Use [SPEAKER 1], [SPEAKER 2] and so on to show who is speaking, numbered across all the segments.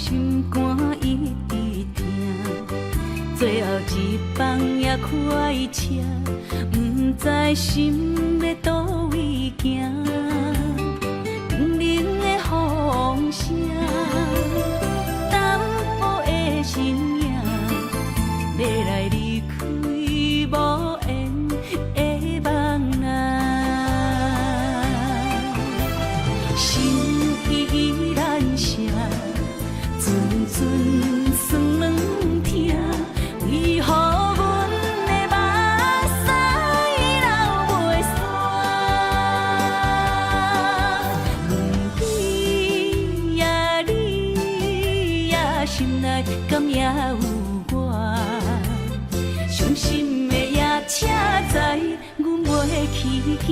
[SPEAKER 1] 心肝一直疼，最后一棒也开车，不知心要倒位行。不明的风声，淡薄的身影，要来离开无缘的梦啊。心依然舍，阵阵酸软疼，为何阮的目屎流袂煞？问你呀，你呀，心内敢也有我？伤心的夜车载，阮袂去行。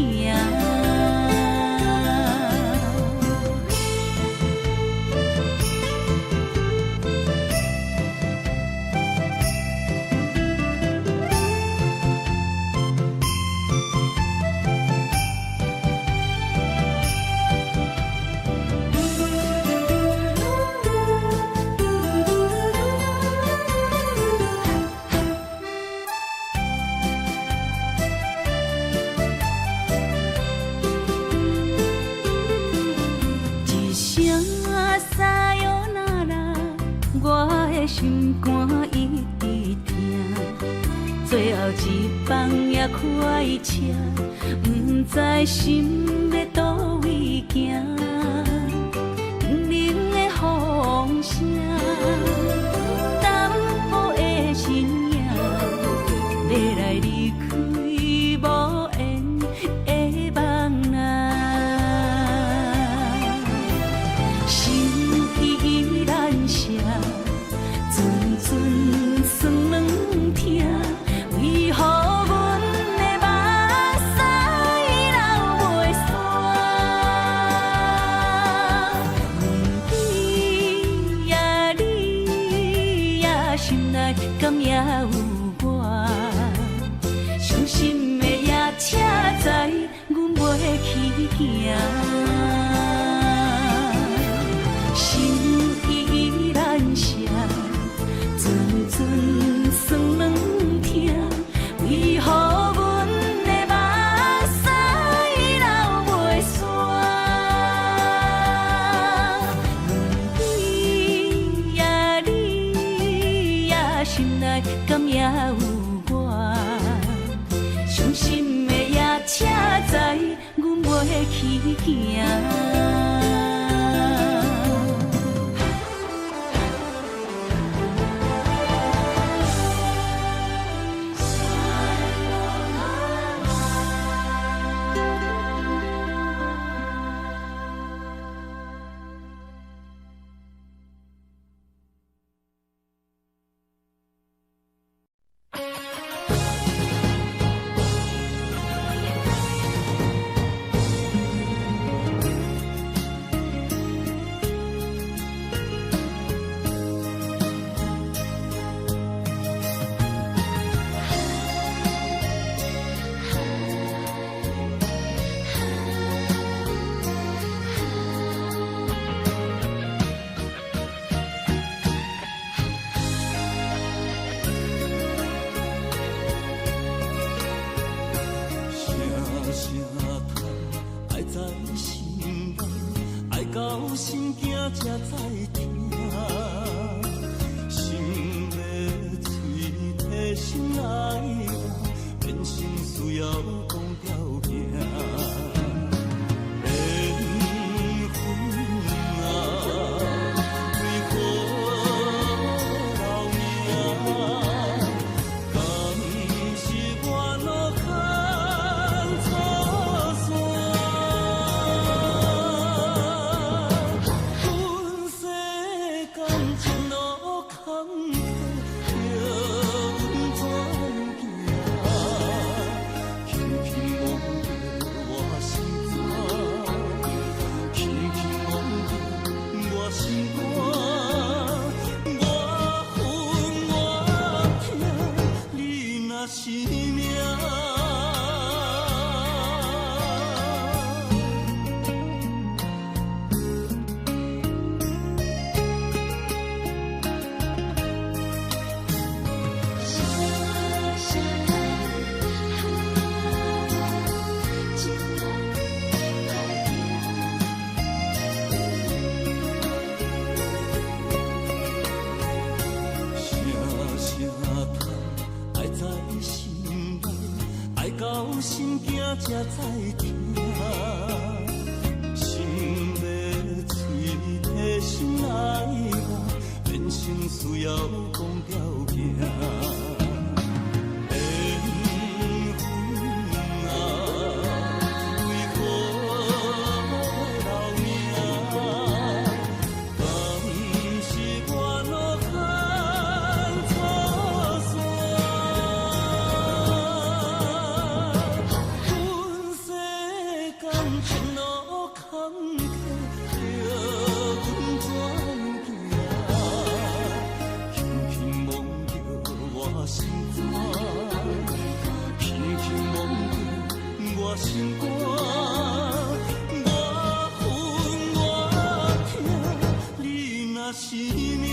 [SPEAKER 1] 心肝一直疼，最后一棒也开车，不知心要倒位行。不明的风声，淡薄的身影，要来离开无缘的梦啊。心依然舍。阵酸软疼，为何阮的目屎流袂煞？问你呀，你呀，心内敢也有我？伤心的夜车载，阮袂去行。心依然舍。阵阵酸软疼，为何阮的目屎流袂煞？问你呀，你呀，心内敢也有我？伤心的夜车载，阮袂去行。
[SPEAKER 2] 心惊才知听，心要嘴替心爱人，变心需要讲条命。缘分啊，为何留命？敢是我路牵错线？心内，爱到心惊才知痛。心要嘴提心内话，变成需要讲条件。心肝，我恨我痛，你若是命。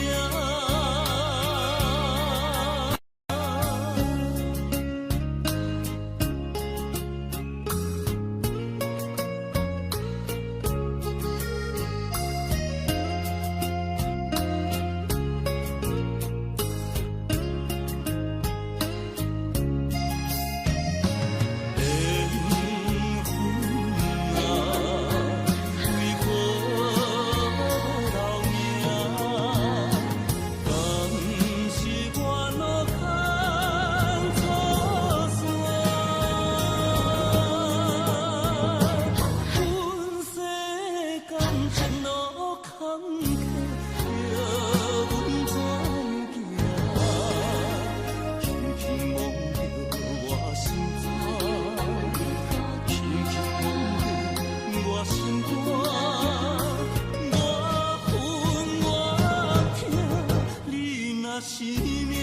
[SPEAKER 2] 是命。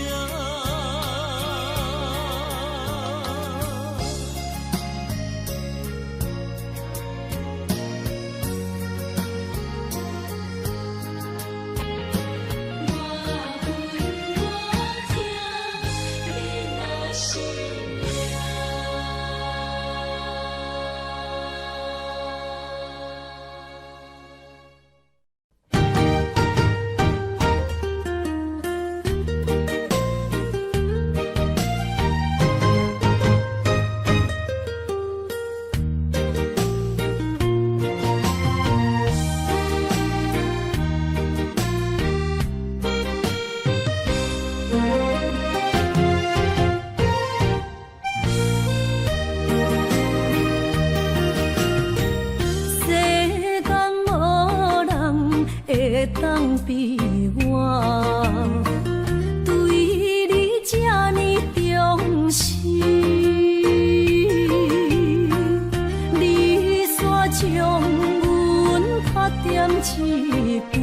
[SPEAKER 2] 当比我对你这呢重视，你煞将阮拍点一边，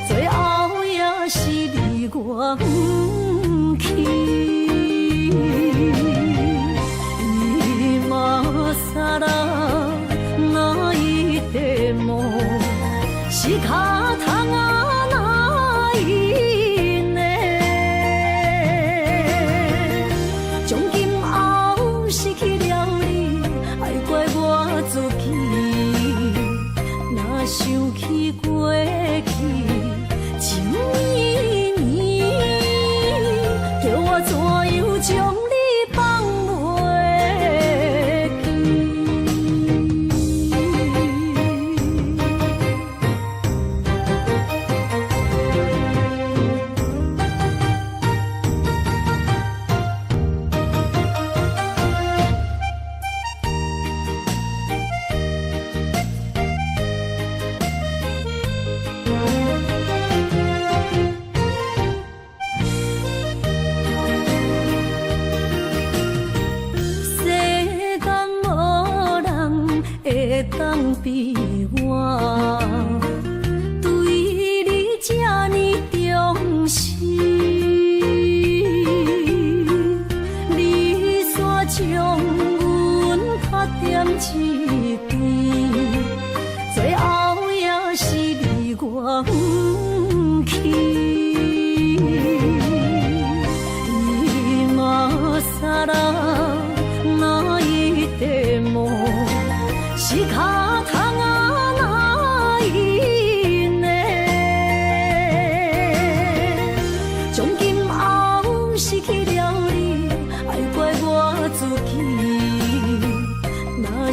[SPEAKER 2] 最后也是你我不去。今さら泣いても仕方がないね。从今后失去了你，爱怪我自己。若想起过去情绵绵，叫我怎样将你放袂记？当比我对你这呢重视，你煞将阮拍点一边，最后也是你我不去。今さら泣いても仕方が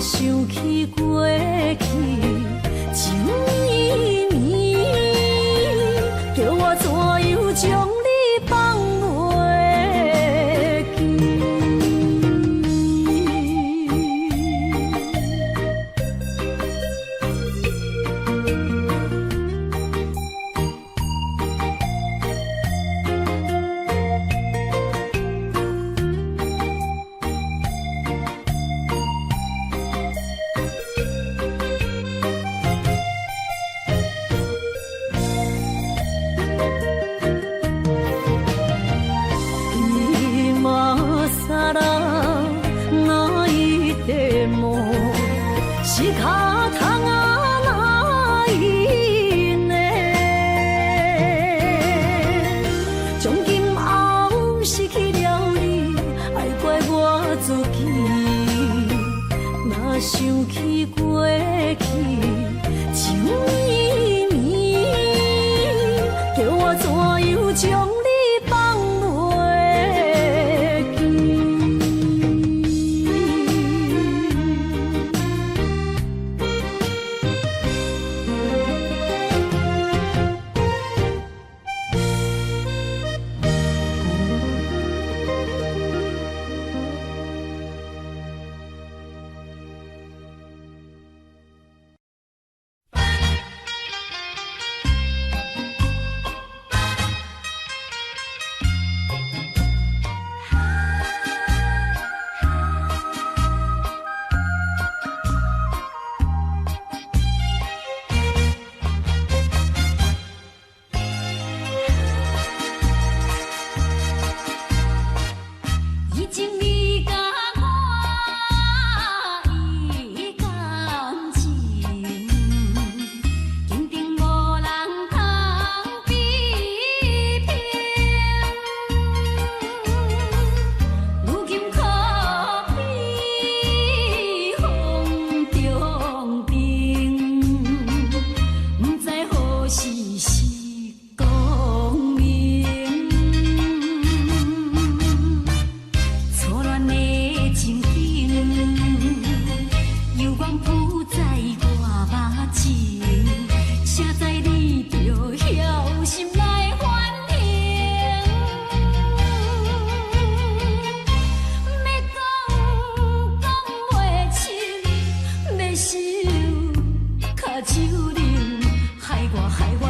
[SPEAKER 2] 想起过去情绵绵，叫我怎样将你放袂记？是脚桶啊哪一呢？从今后失去了你，爱怪我自己。若想起过去情绵绵，叫我怎样将你放袂记？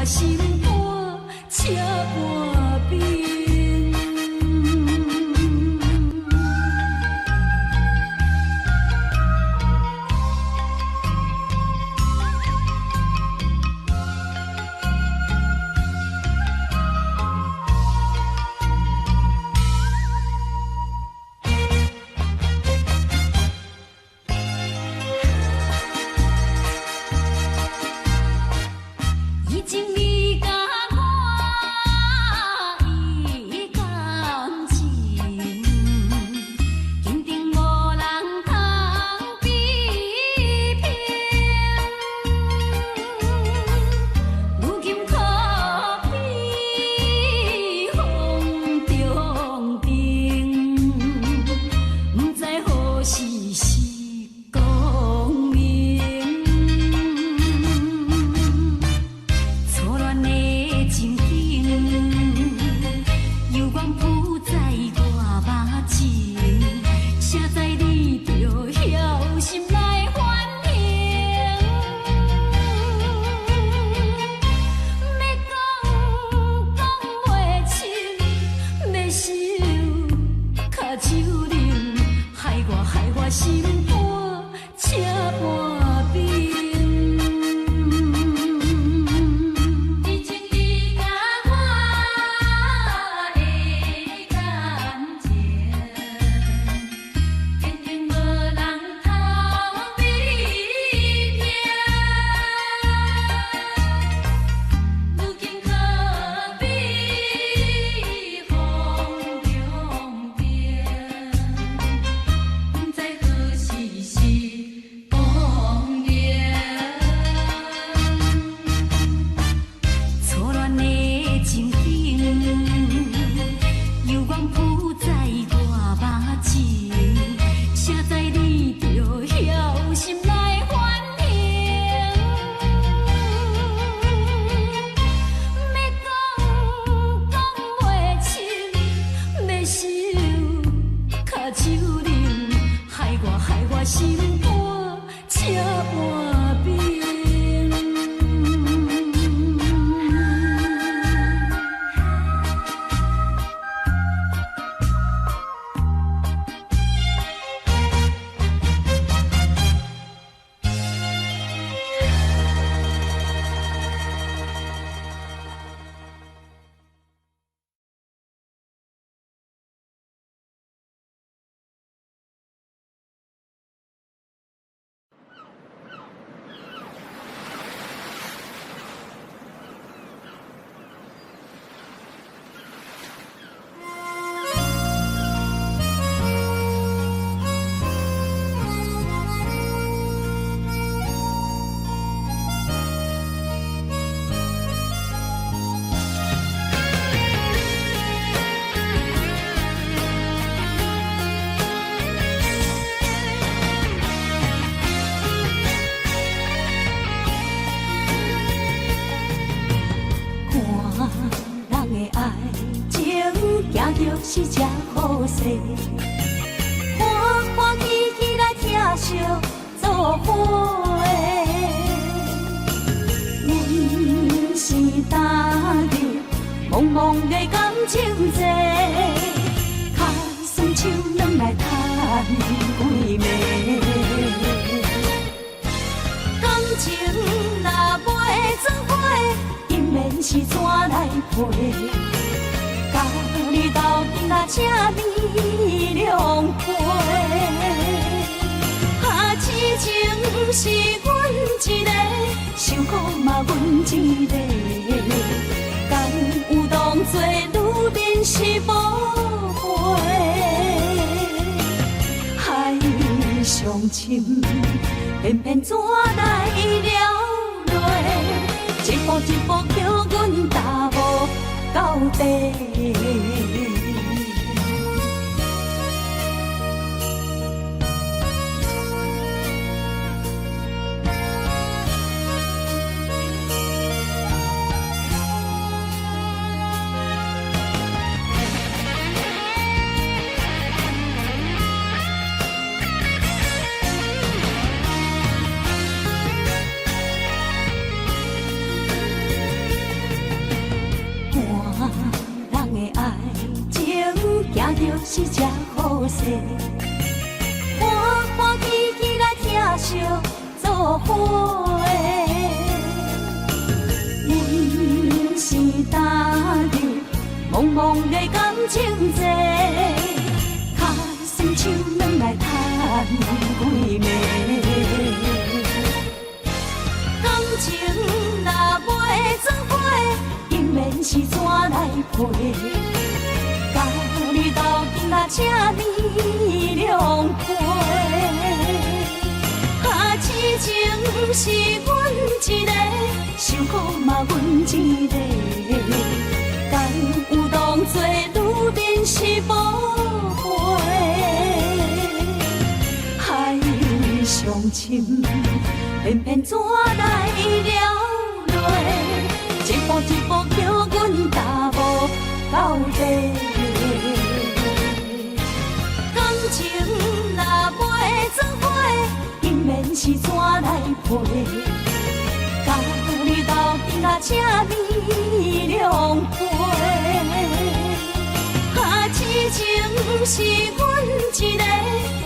[SPEAKER 2] 心肝车半边。已经你甲我依感情，坚定无人通比拼。如今可比风中灯，不知何时是光明。错乱的情景，犹原浮在我目前，谁知你就晓心来反省。要讲袂清，要想卡手冷，害我心肝车半边。可我心肝才换冰。
[SPEAKER 1] 是这好势，欢欢喜喜来听相作伙的。阮是踏入茫茫的感情债，脚酸手软来叹几暝。感情若袂做伙，因免是怎来陪？甲你斗阵啊，这呢凉皮，啊，痴情是阮一个，受苦嘛阮一个，敢有当作女人是无悔？海上深，偏偏怎来了落？一步一步叫阮踏无到底。是这好势，欢欢喜喜来听相作伙的。阮是踏入茫茫的感情债，脚酸手软来叹几暝。感情若袂做伙，因免是怎来陪？你斗阵啊，这呢凉皮，啊，痴情是阮一个，受苦嘛阮一个，敢有当作女人是无悔？海上深，偏偏怎来了落？一步一步叫阮踏无到底。感情若袂做伙，因免是怎来陪？甲你斗阵啊，这呢凉皮，啊，痴情是阮一个，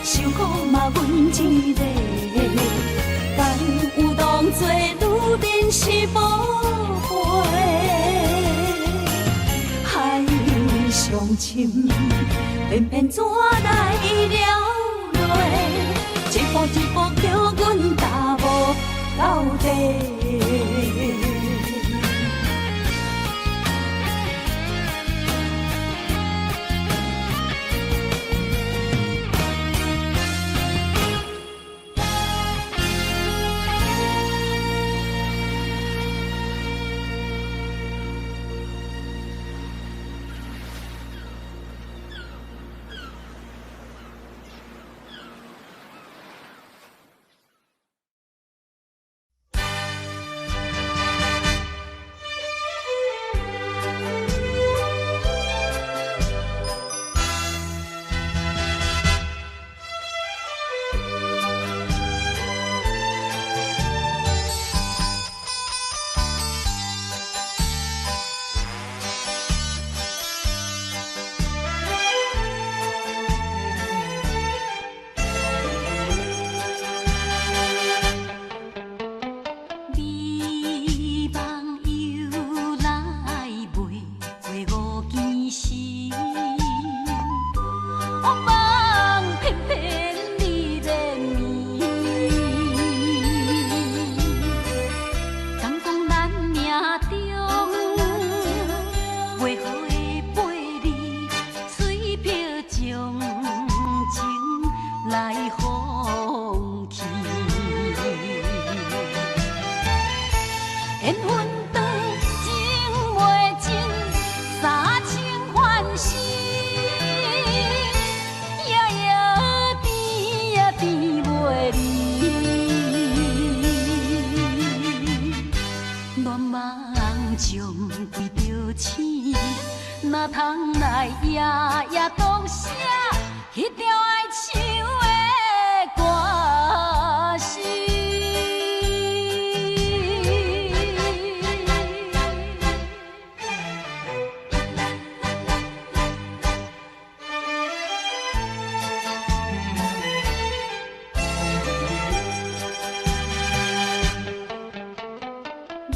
[SPEAKER 1] 受苦嘛阮一个，敢有当作女人是无悔？海上深，偏偏怎来了落？一步一步叫阮踏无到底。
[SPEAKER 2] 写迄条爱唱的歌词。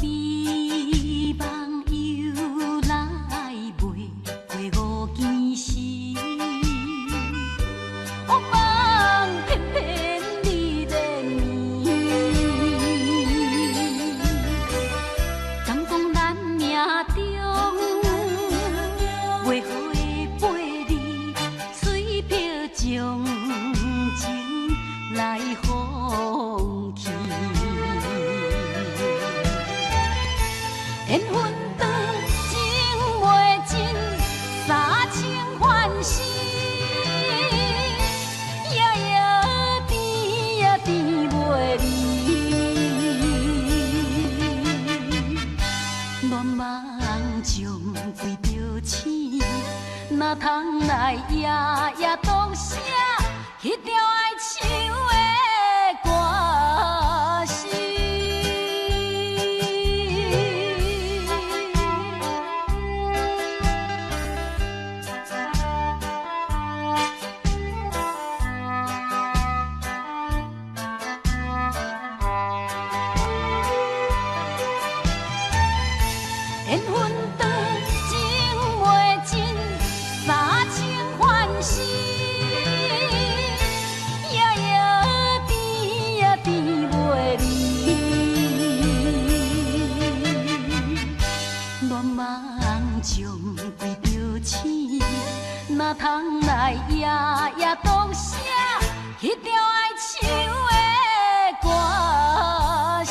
[SPEAKER 2] 美梦又来袂过5更时，黑梦偏偏你连眠。敢讲咱命中袂好的陪你，水漂将情来放弃。缘分长情袂尽，三情换死，夜夜甜也甜袂离。乱梦将规条星，哪通来夜夜当写迄条爱唱的歌词。缘分长情袂尽，三情换死，夜夜甜也甜袂离。乱梦将规条星，哪通来夜夜当写迄条爱唱的歌词。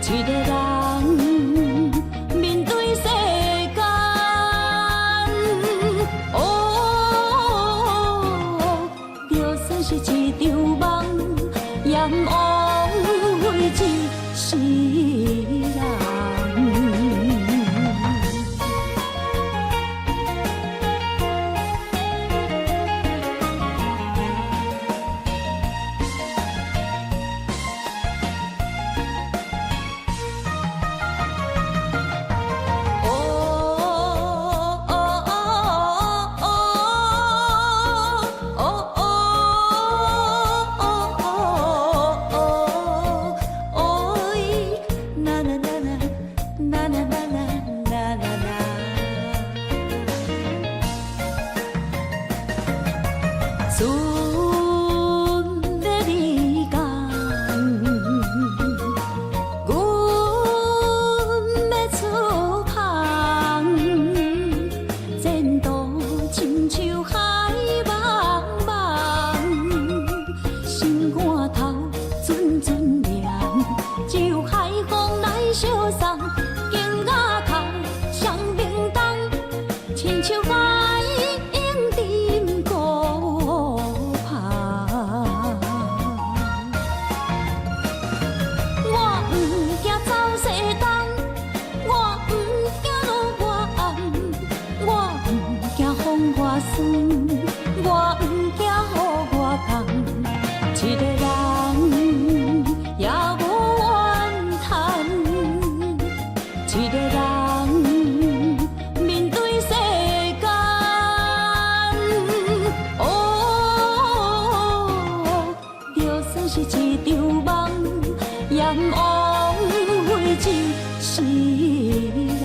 [SPEAKER 2] 一个人面对世间。像海莺沉孤帆。我不惊走西东，我不惊路外暗，我不惊风外酸，我不惊雨外重。一个人也无怨叹，一个人面对世间。哦，就算是一场梦，也毋枉费一世人。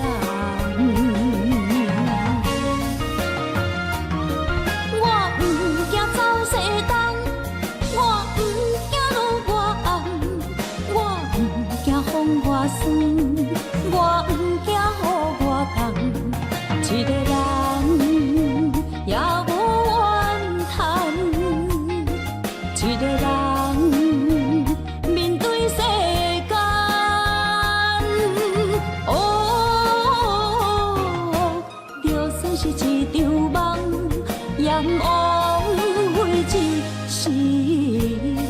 [SPEAKER 2] 我不惊走西东，我不惊路外暗，我不惊风外酸，我不惊雨外重。一个人也无怨叹，一个人面对世间。哦，就算是一场梦，也毋枉费一世人。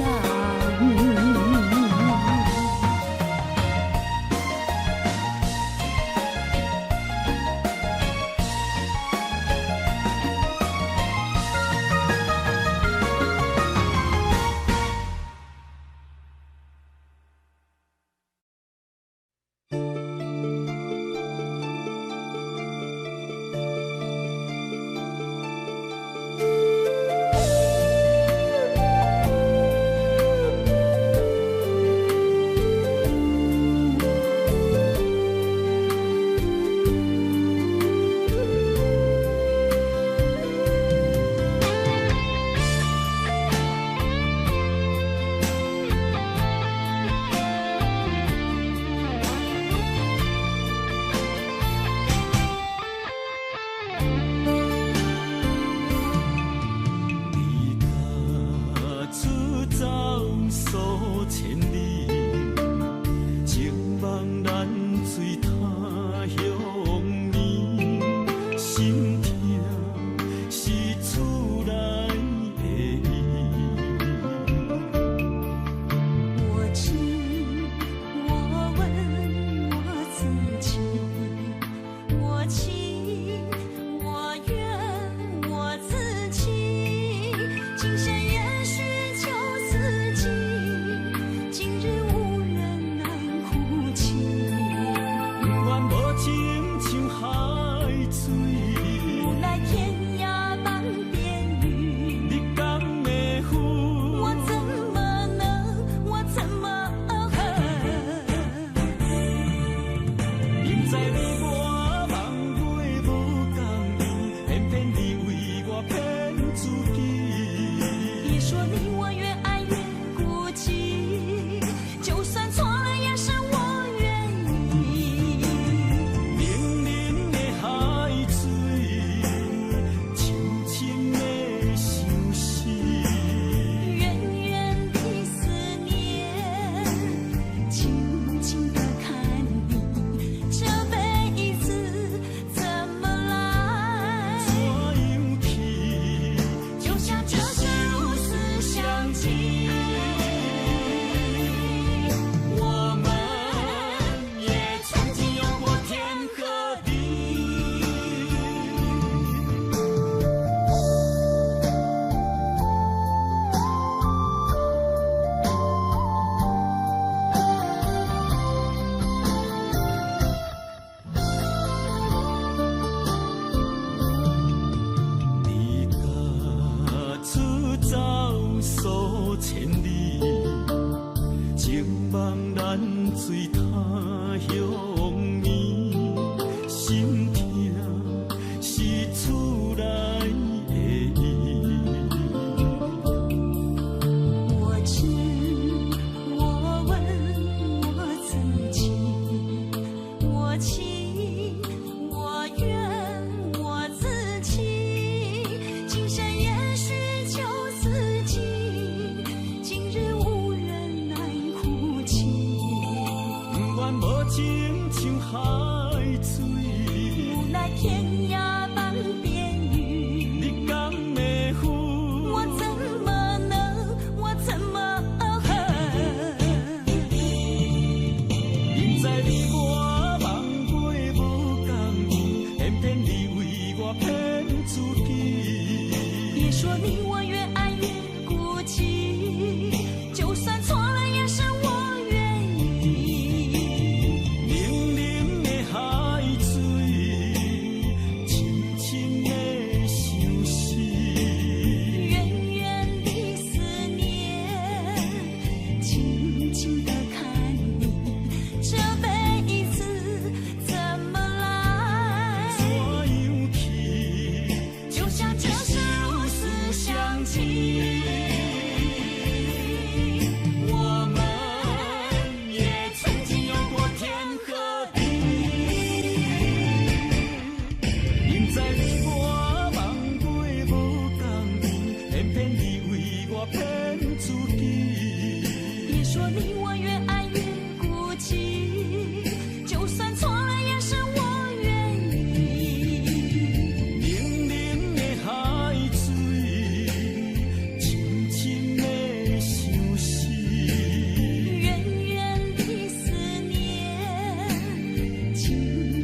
[SPEAKER 2] 这辈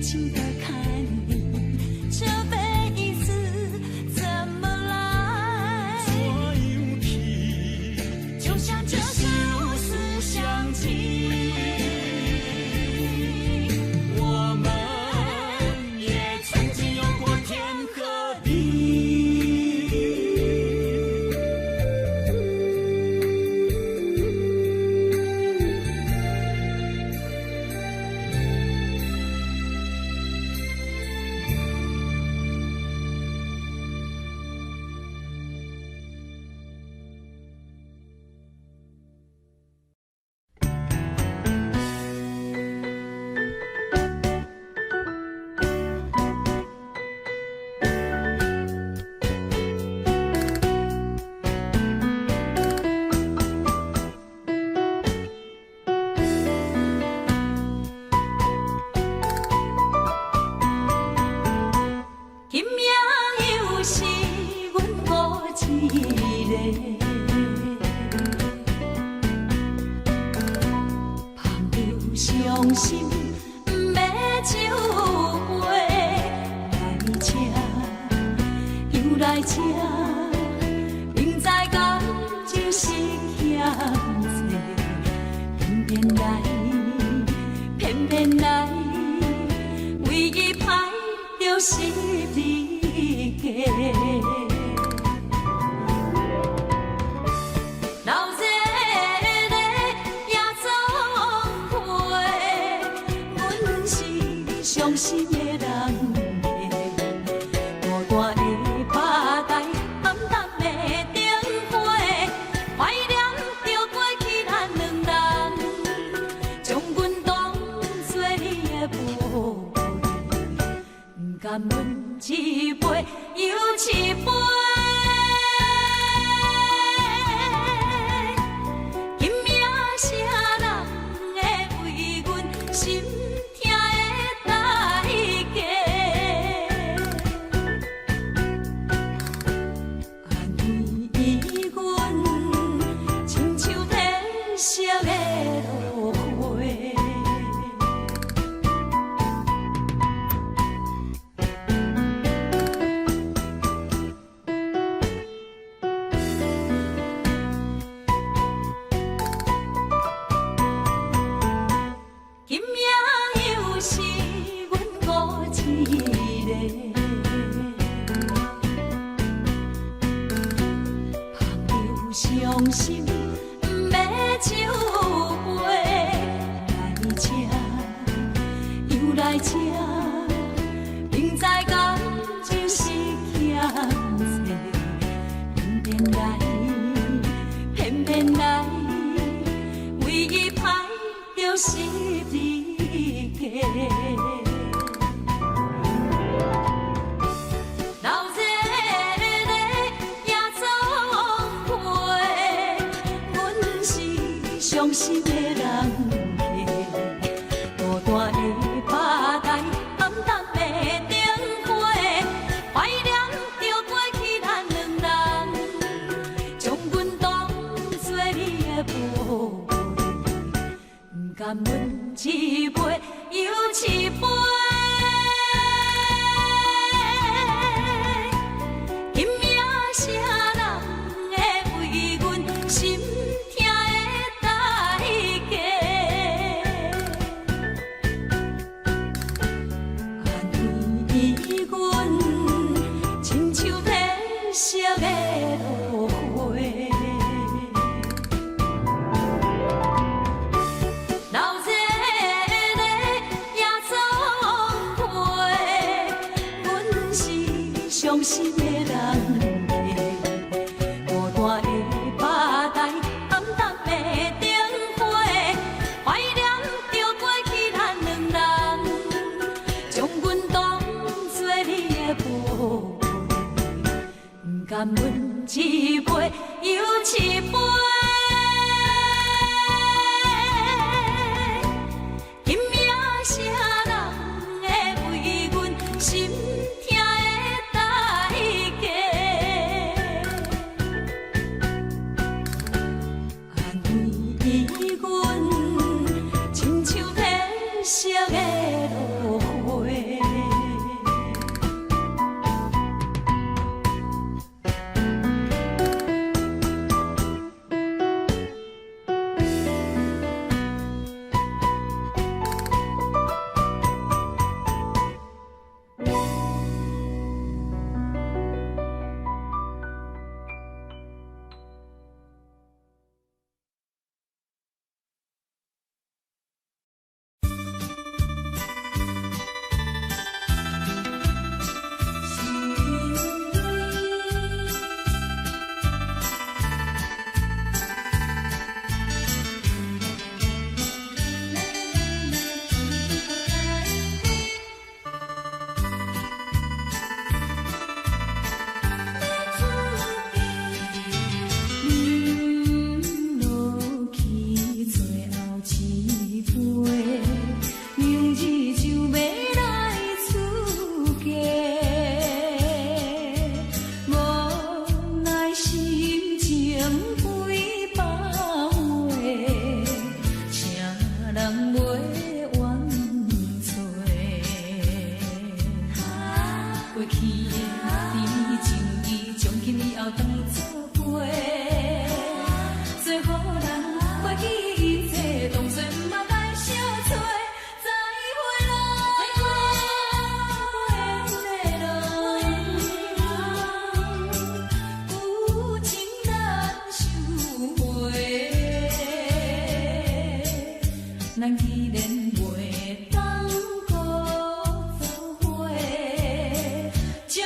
[SPEAKER 1] 情的看你，这辈子怎么来？
[SPEAKER 3] 错有天，
[SPEAKER 1] 就像这是如此相近。
[SPEAKER 3] 我们也曾经有过天和地。
[SPEAKER 1] 今夜又是阮孤一个，捧着伤心不要酒杯，来吃又来吃，明知感情是欠债，偏偏来，偏偏来，唯一歹就是你家。老热热夜总会，阮是伤心的人。孤单的吧台，暗淡的灯花，怀念着过去咱两人，将阮当作你的宝贝，不甘阮一杯又一杯。今夜啥人会为阮心痛的代价？安慰阮，亲像褪色的落花。今夜又是阮孤一个，捧着伤心不要酒杯，来吃又来吃，明知感情是欠债，偏偏来，偏偏来，唯一歹就是你家。老热热夜总会，阮是伤心的人家。孤单的吧台，暗淡的灯花，怀念着过去咱两人，将阮当作你的宝贝，不甘阮一杯又一杯。今夜啥人会为阮心痛的代价？安慰阮，亲像褪色的落花。老热热夜总会，阮是伤心的人家。孤单的吧台，暗淡的灯花，怀念着过去咱两人，将阮当作你的宝贝，不甘阮一杯又一杯。今夜啥人会为阮心痛的代价？安慰阮，亲像褪色的落花。去的，甜情意从今以后当作陪，做好人袂记一切，当作毋捌来相找。再会咯，有情难收回。咱既然袂当搁做伙，将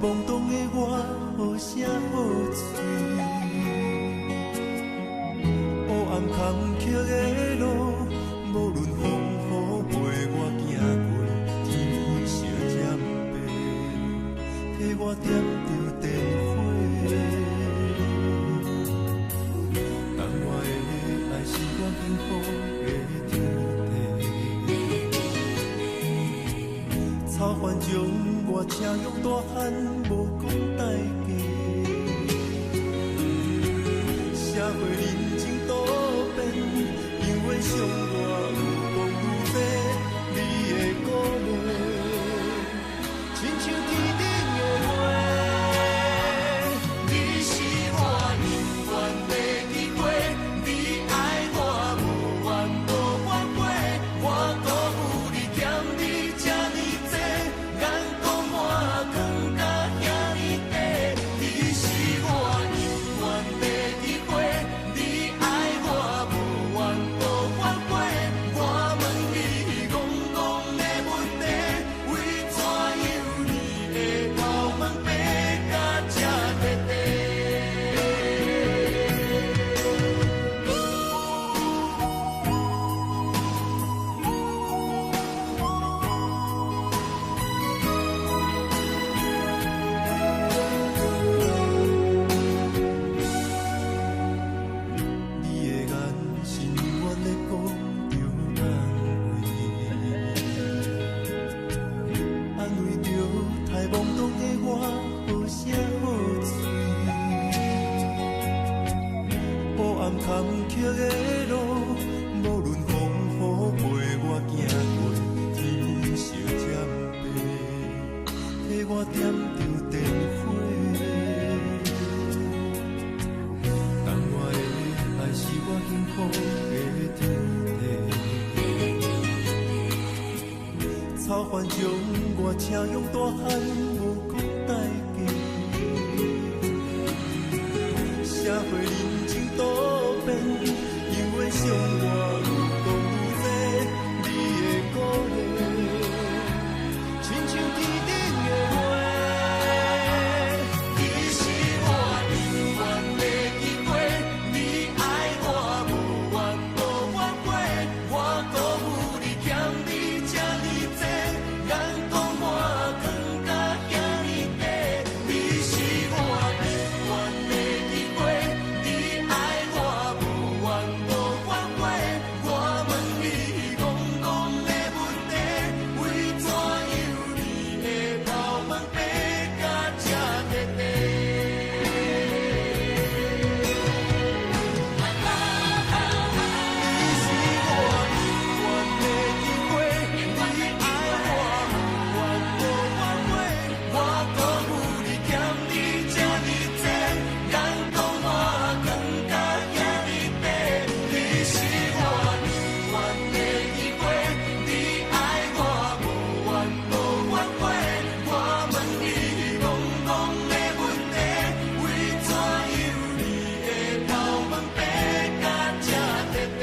[SPEAKER 4] 懵懂的我，好声好嘴。黑暗坎坷的路，无论风雨陪我行过，天昏烧渐白，替我点着灯火。但我的爱是我幸福的天地。草原将我请用大汉，无讲代价。社会人情多变，因为伤我有讲有多，你的鼓励，亲像天顶的花。你是我永远的机会，你爱我无怨无反悔，我辜负你欠你这呢多，眼光满光甲遐呢短。你是我永远的机会，你爱我无怨无反悔，我问你戆戆的问题，为怎样你的头毛白甲这短短？你的眼是永远在讲着安慰着太懵懂的我，好声好嘴。黑暗坎坷的路，无论风雨陪我行过，天昏烧渐白，替我点着灯火。但我的爱是我幸福的天地。草原将我请用大汉，无讲代价。社会人情多变，因为伤我有讲有多，你的鼓励，亲像天顶的花。你是我永远的机会，你爱我无怨无反悔，我辜负你欠你这呢多，眼光满光甲遐呢短。你是我永远的机会，你爱我无怨无反悔，我问你戆戆的问题，为怎样你的头毛白甲这短短？你是我永远的机会，你爱我无怨无反悔，我辜负你欠你这呢多，眼光满光甲遐呢短。你是我永远的机会，你爱我无怨无反悔，我问你戆戆的问题，为怎样你的头毛白甲这短短？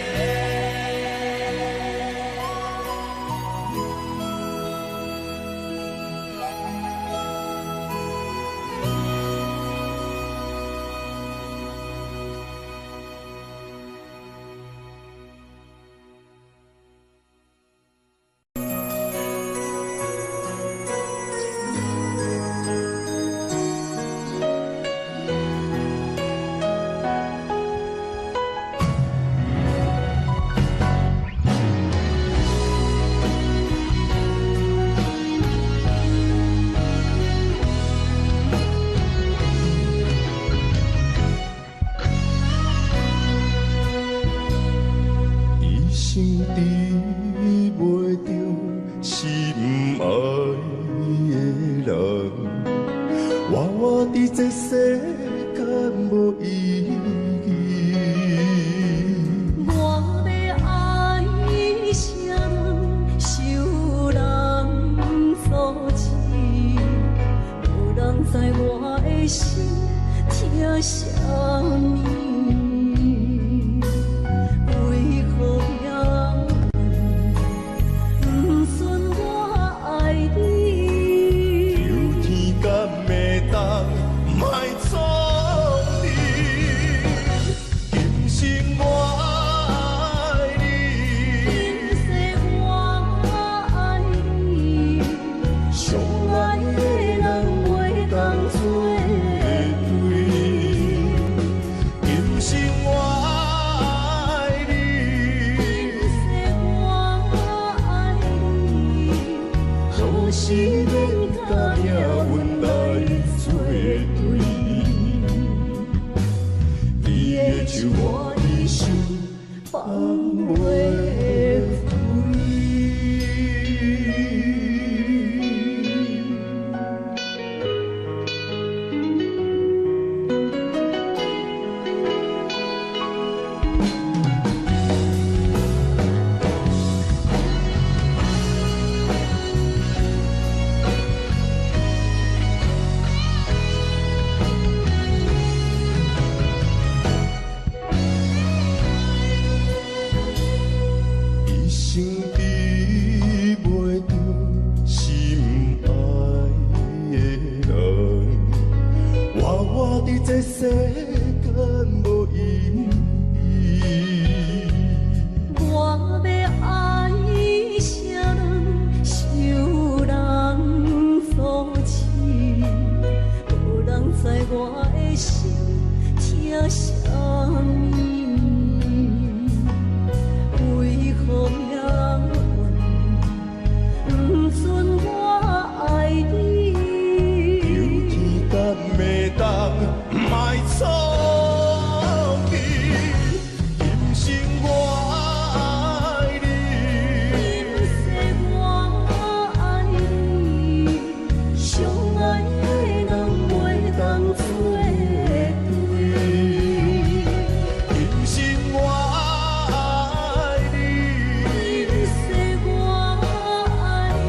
[SPEAKER 4] 一生治袂着心爱的人，活伫这世间无意义。
[SPEAKER 2] 我要爱啥人，受人所欺，无人知我的心疼啥物。为何也不算我爱你？
[SPEAKER 4] 有天敢会
[SPEAKER 1] 放袂
[SPEAKER 4] 一生比袂着心爱的人，活伫这世间无意义。
[SPEAKER 1] 我要爱谁人，受人所欺，无人知我的心疼啥物。为何命运不准我爱你？
[SPEAKER 4] 求天干袂当莫错记，今生我爱你。
[SPEAKER 1] 今世我爱你，相爱的人袂当做对。
[SPEAKER 4] 今生我爱你，
[SPEAKER 1] 今世我爱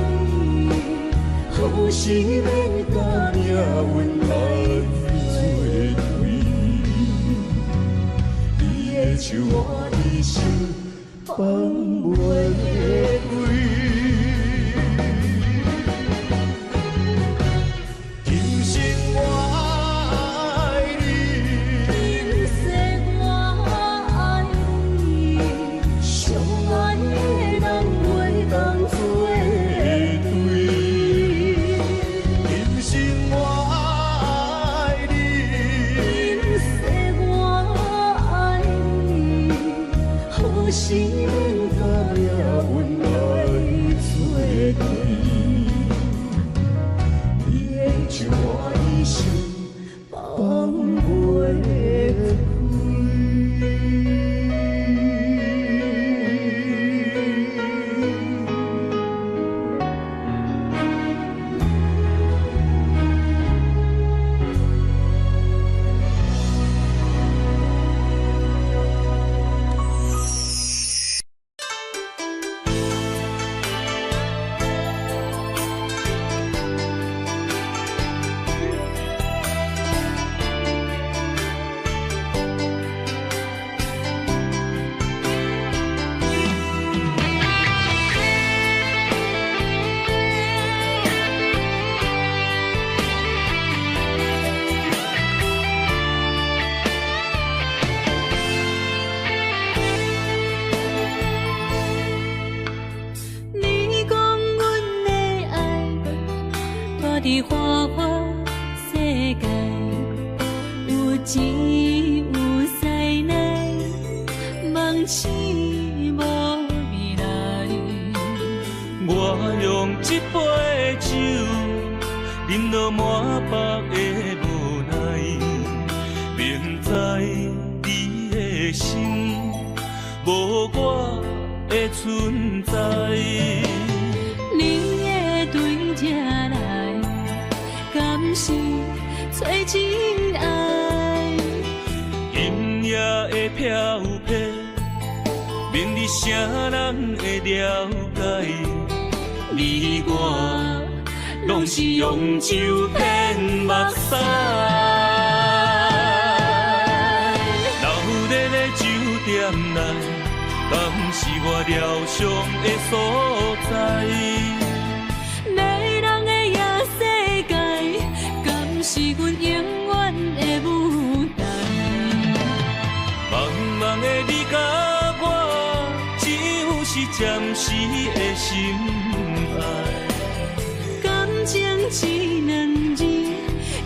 [SPEAKER 1] 你，好是免甲命运来作对。你的手我的心放袂开。今生我爱你，今世我爱你，相爱的人袂当做对。
[SPEAKER 4] 今生我爱你，
[SPEAKER 1] 今世我爱你，好是免甲命运来作对。你的手我的心放袂你讲阮的爱，住伫花花世界，有钱有势来，梦醒无未来。
[SPEAKER 3] 我用一杯酒，饮落满腹的无奈，明知你的心无我的存在。
[SPEAKER 1] 你的对这来，敢是找真爱？
[SPEAKER 3] 今夜的飘泊，明日啥人会了解？你我拢是用酒骗目屎，留在了酒店内，敢是我疗伤的所在？
[SPEAKER 1] 迷人的夜世界，敢是阮永远的舞台？
[SPEAKER 3] 茫茫的你甲我，只有是暂时的心爱。
[SPEAKER 1] 感情只两字，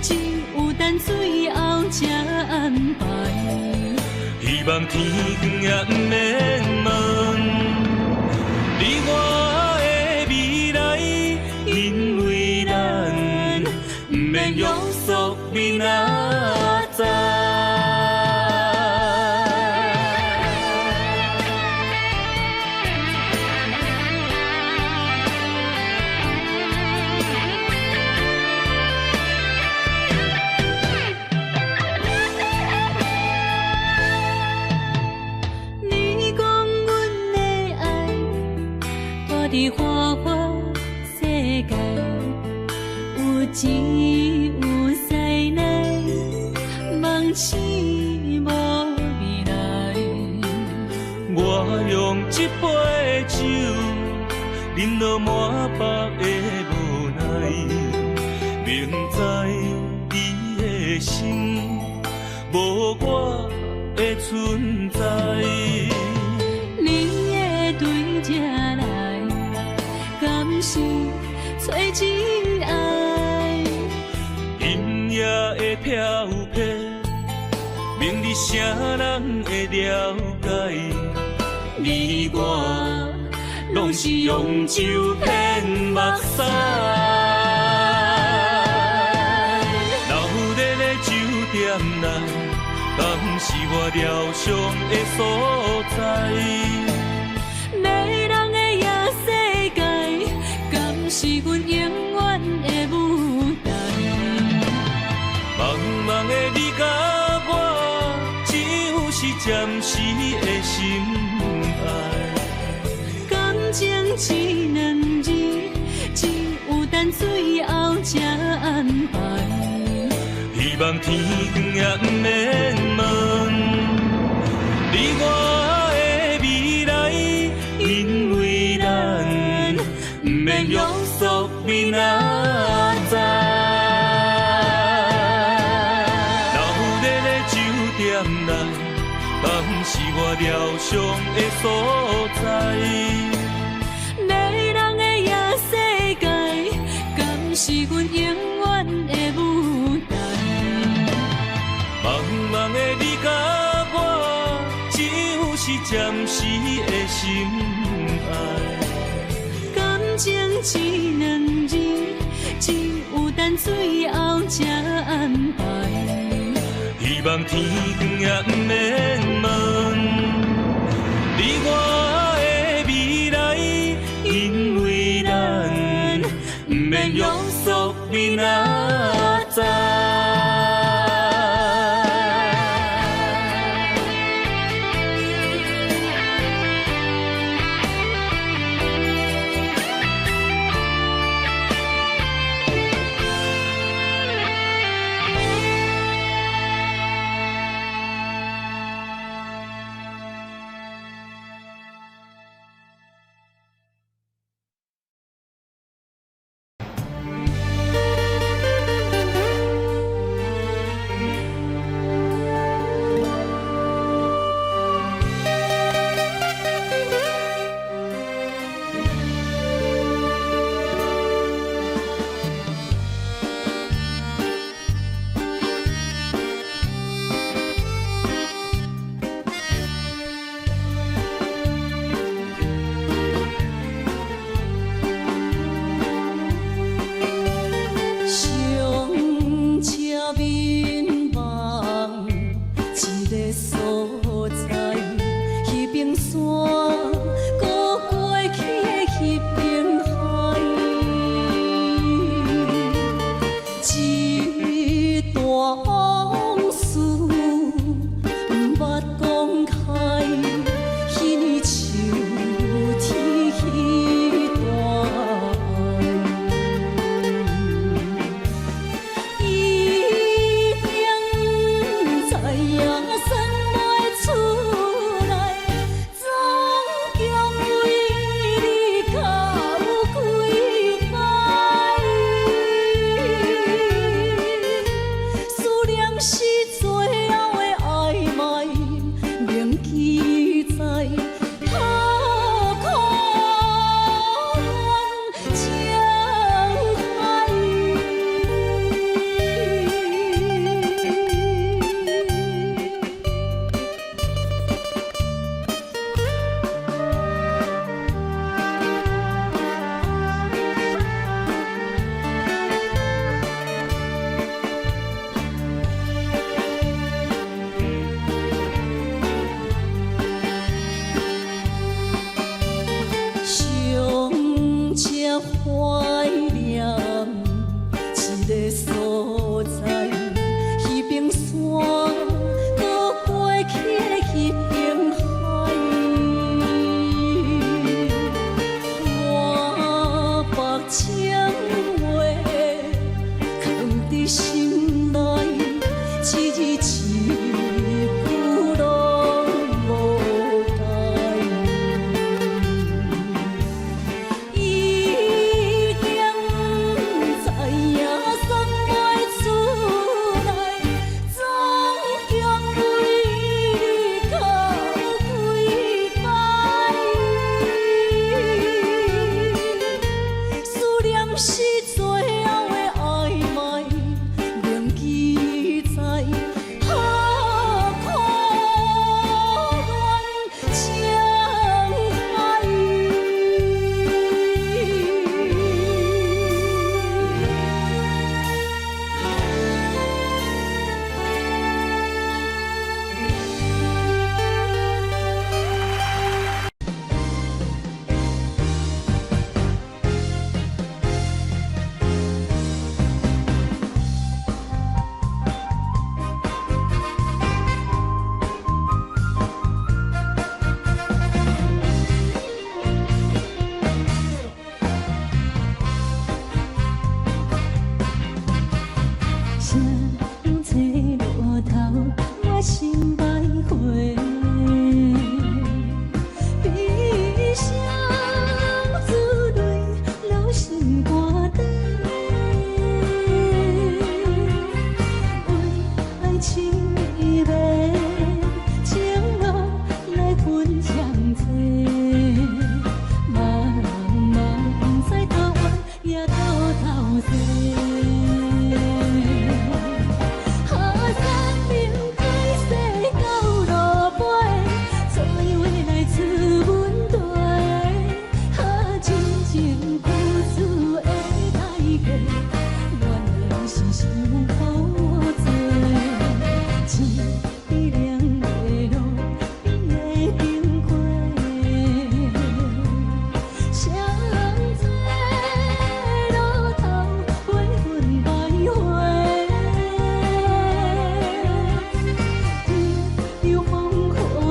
[SPEAKER 1] 只有等最后才安排。
[SPEAKER 3] 希望天光也不免问，你我的未来，因为咱不免约束明仔载。
[SPEAKER 1] 伫花花世界，有钱有西来，梦醒无未来。
[SPEAKER 3] 我用一杯酒，饮落满腹的无奈，明知伊的心无我的存在。
[SPEAKER 1] 你的对这来，敢是找真爱？
[SPEAKER 3] 音乐的飘飘，明日谁人会了解？你我拢是用酒骗目屎，闹热的酒店内，敢是我疗伤的所在？
[SPEAKER 1] 迷人的夜世界，敢是阮永远的舞台？
[SPEAKER 3] 茫茫的你甲我，只有是暂时的心爱。
[SPEAKER 1] 感情只两字，只有等最后才安排。
[SPEAKER 3] 希望天光也不免问，你我的未来，因为咱不免约束明仔载。闹热的酒店内，敢是我疗伤的所在？
[SPEAKER 1] 迷人的夜世界，敢是阮永远的舞台？
[SPEAKER 3] 茫茫的你甲我，只有是暂时的心爱。
[SPEAKER 1] 感情只两字，只有等最后才安排。
[SPEAKER 3] 希望天光也不免问，你我的未来，因为咱不免约束明仔载。
[SPEAKER 2] 一定知影，山袂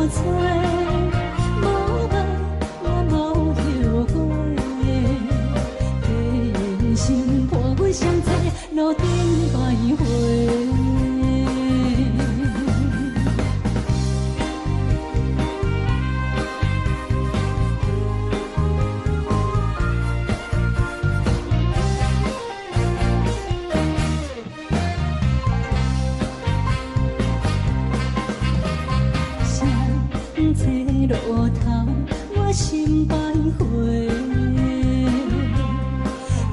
[SPEAKER 1] 找，无爱我无后悔。人生伴阮相在路顶徘徊。相册路头，我心徘徊，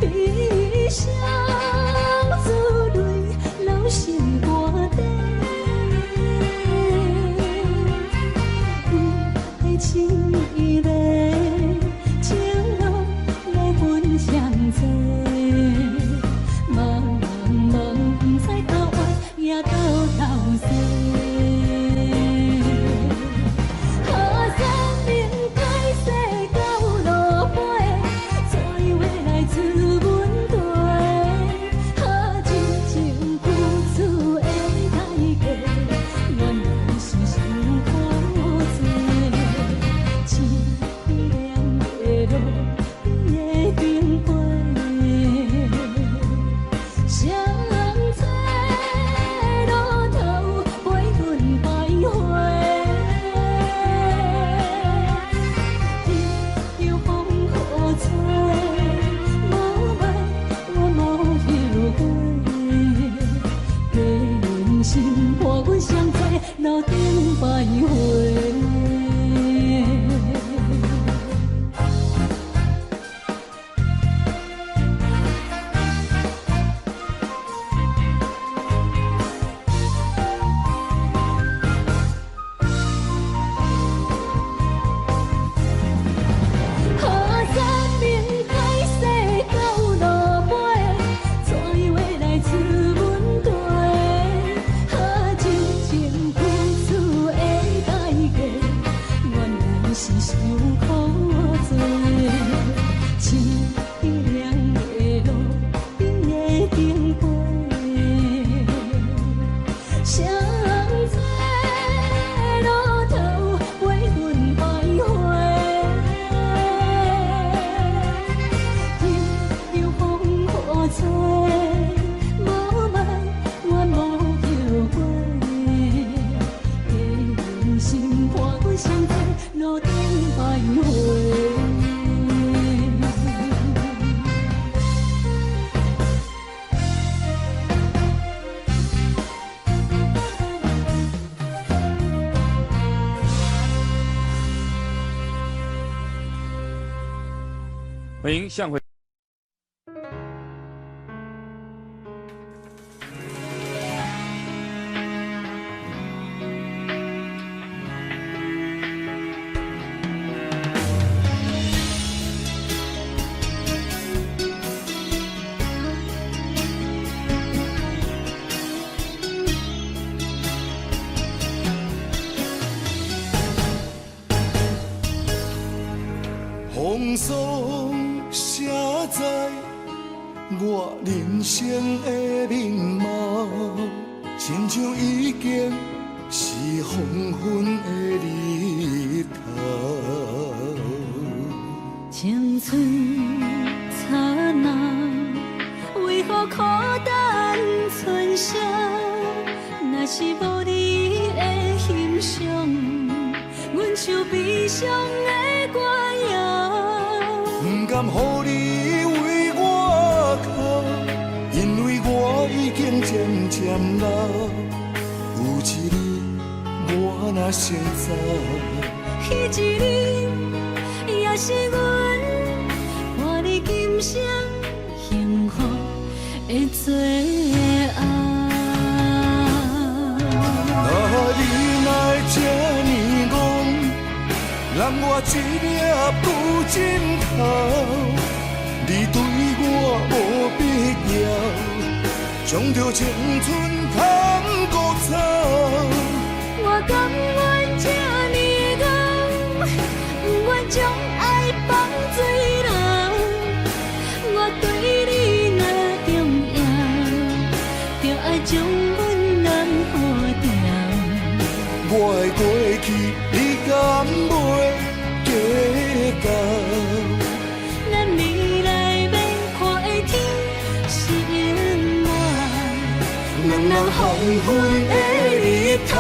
[SPEAKER 1] 悲伤珠泪流心肝底，不爱情意嘞，情路来分相济，茫茫不知到爱也到头西。路顶徘徊。
[SPEAKER 5] 欢迎向回。
[SPEAKER 4] 风霜写在我人生的面貌，亲像已经是黄昏的日头。
[SPEAKER 1] 青春刹那，为何孤单剩下？若是无你的欣赏，阮就悲伤的歌谣。
[SPEAKER 4] 不甘予你为我哭，因为我已经渐渐老。有一日我若先走，
[SPEAKER 1] 彼一日也是阮伴你今生幸福的最后。
[SPEAKER 4] 啊，你哪会这呢戆？让我一粒不尽头。你对我无必要，将着青春通孤草。
[SPEAKER 1] 我甘愿这呢戆，不愿将爱放水流。我对你若重要，就爱将阮人付掉。
[SPEAKER 4] 我的过去。敢袂计较？
[SPEAKER 1] 咱未来要看的天是永远，
[SPEAKER 4] 两人含阮的日头。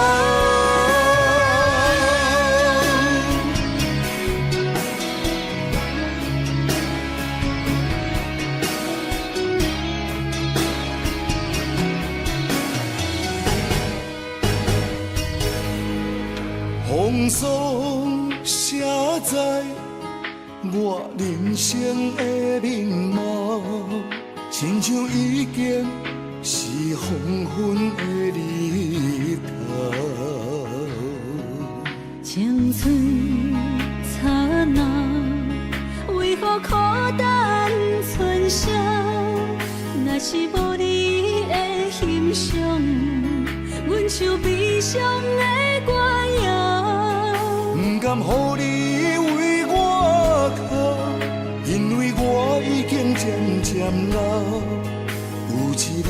[SPEAKER 4] 风霜写在我人生的面貌，亲像已经是黄昏的日头。
[SPEAKER 1] 青春刹那，为何孤单春宵？若是无你的欣赏，阮像悲伤的歌谣。
[SPEAKER 4] 不甘予你为我哭，因为我已经渐渐老。有一日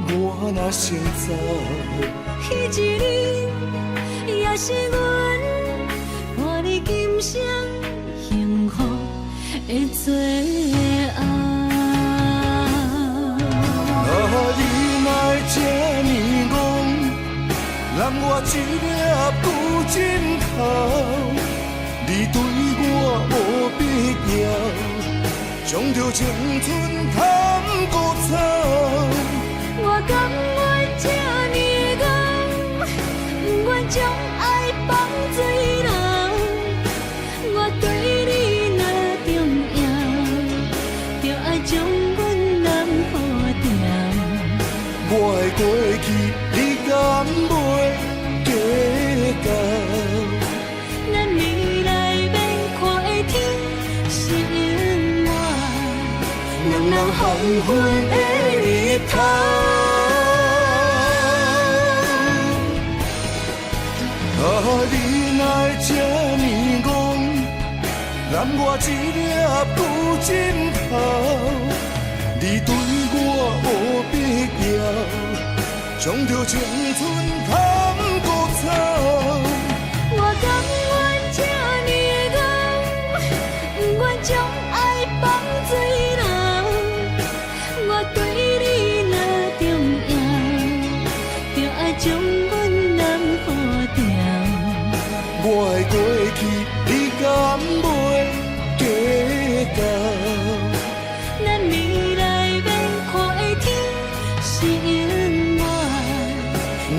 [SPEAKER 4] 我若先走，
[SPEAKER 1] 彼一日也是阮伴你今生幸福的最后。
[SPEAKER 4] 你若这呢戆，揽我一粒旧枕头，你对我无必要，将着青春贪古草。
[SPEAKER 1] 我甘愿这呢戆，不愿将爱放水流。我对你若重要，就爱将阮男好掉。
[SPEAKER 4] 我的过去，你敢袂计较？
[SPEAKER 1] 咱未来要看的天是永远，
[SPEAKER 4] 两人含阮的日头。你若这呢戆，揽我一粒旧枕头，你对我无必要，将着青春贪古草。
[SPEAKER 1] 我甘愿这呢戆，不愿将爱放水流。我对你若重要，就爱将阮男好掉。
[SPEAKER 4] 我的过去，你敢袂计较？
[SPEAKER 1] 咱未来要看的天是永远，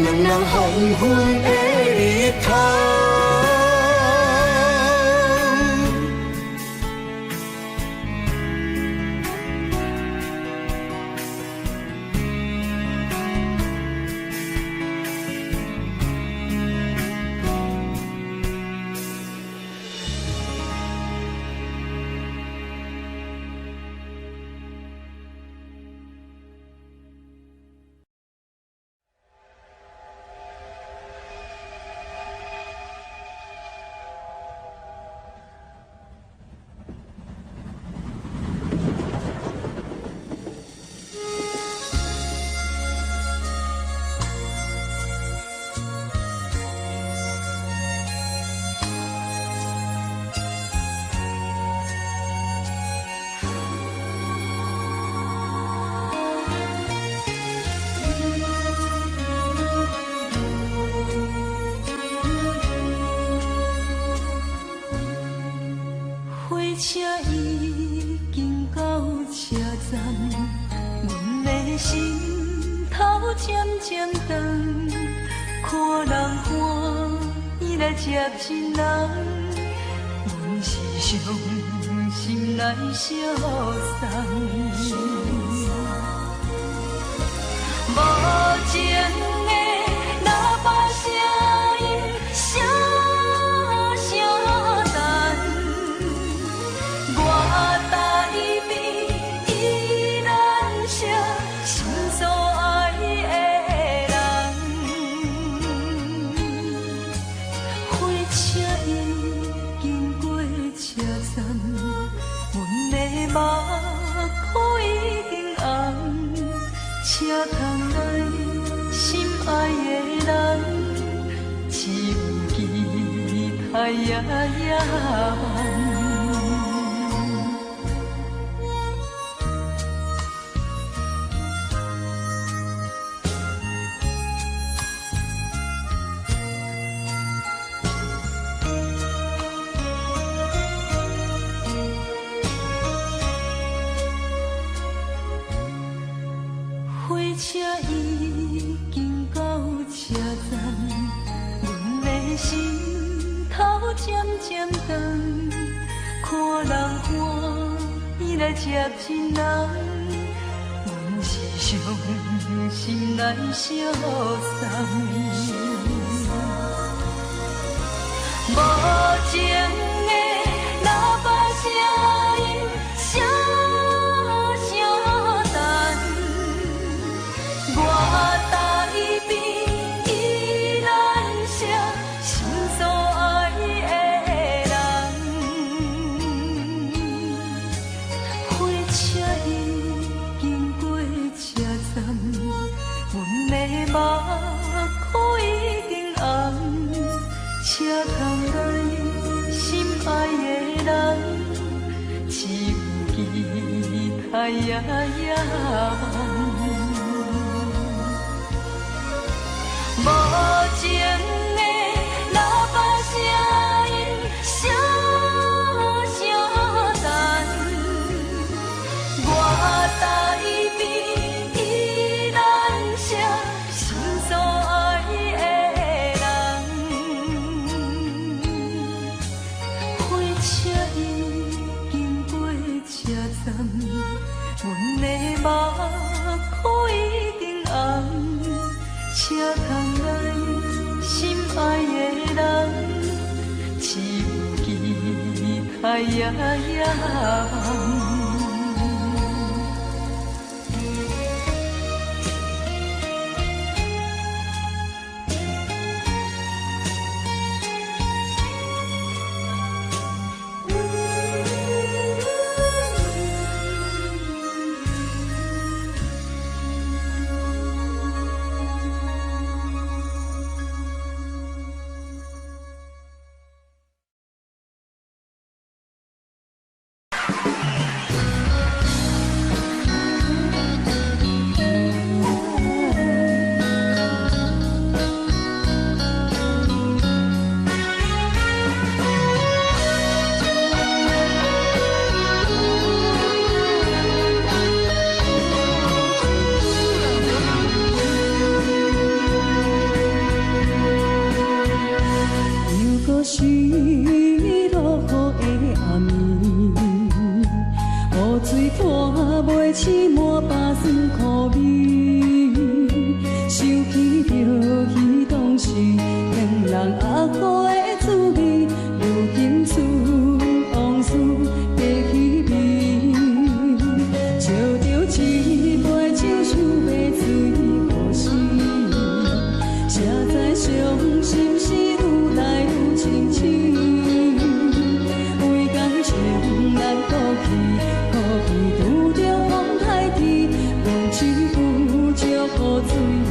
[SPEAKER 4] 两人含阮的日头。
[SPEAKER 1] 车已经到车站，阮的心头渐渐重，看人欢喜来接亲人，阮是伤心来消送。无情的喇叭声音，声声淡。我台边依然写心所爱的人，火车已经过车站，阮的目眶已经红。车窗内海呀呀望。火车已经到车站，阮的心头渐渐长，看人欢喜来接亲人，阮是伤心来消送。无情的喇叭声音，声声淡。我台边依然写心所爱的人，火车已经过车站，阮的目眶已经红，车窗内心爱的人，只有期待呀呀望。无情的喇叭声音，声声淡。我台边依然写心所爱的人，火车已经过车站，阮的目眶已经红。车窗内心爱的人，只有期待呀呀望。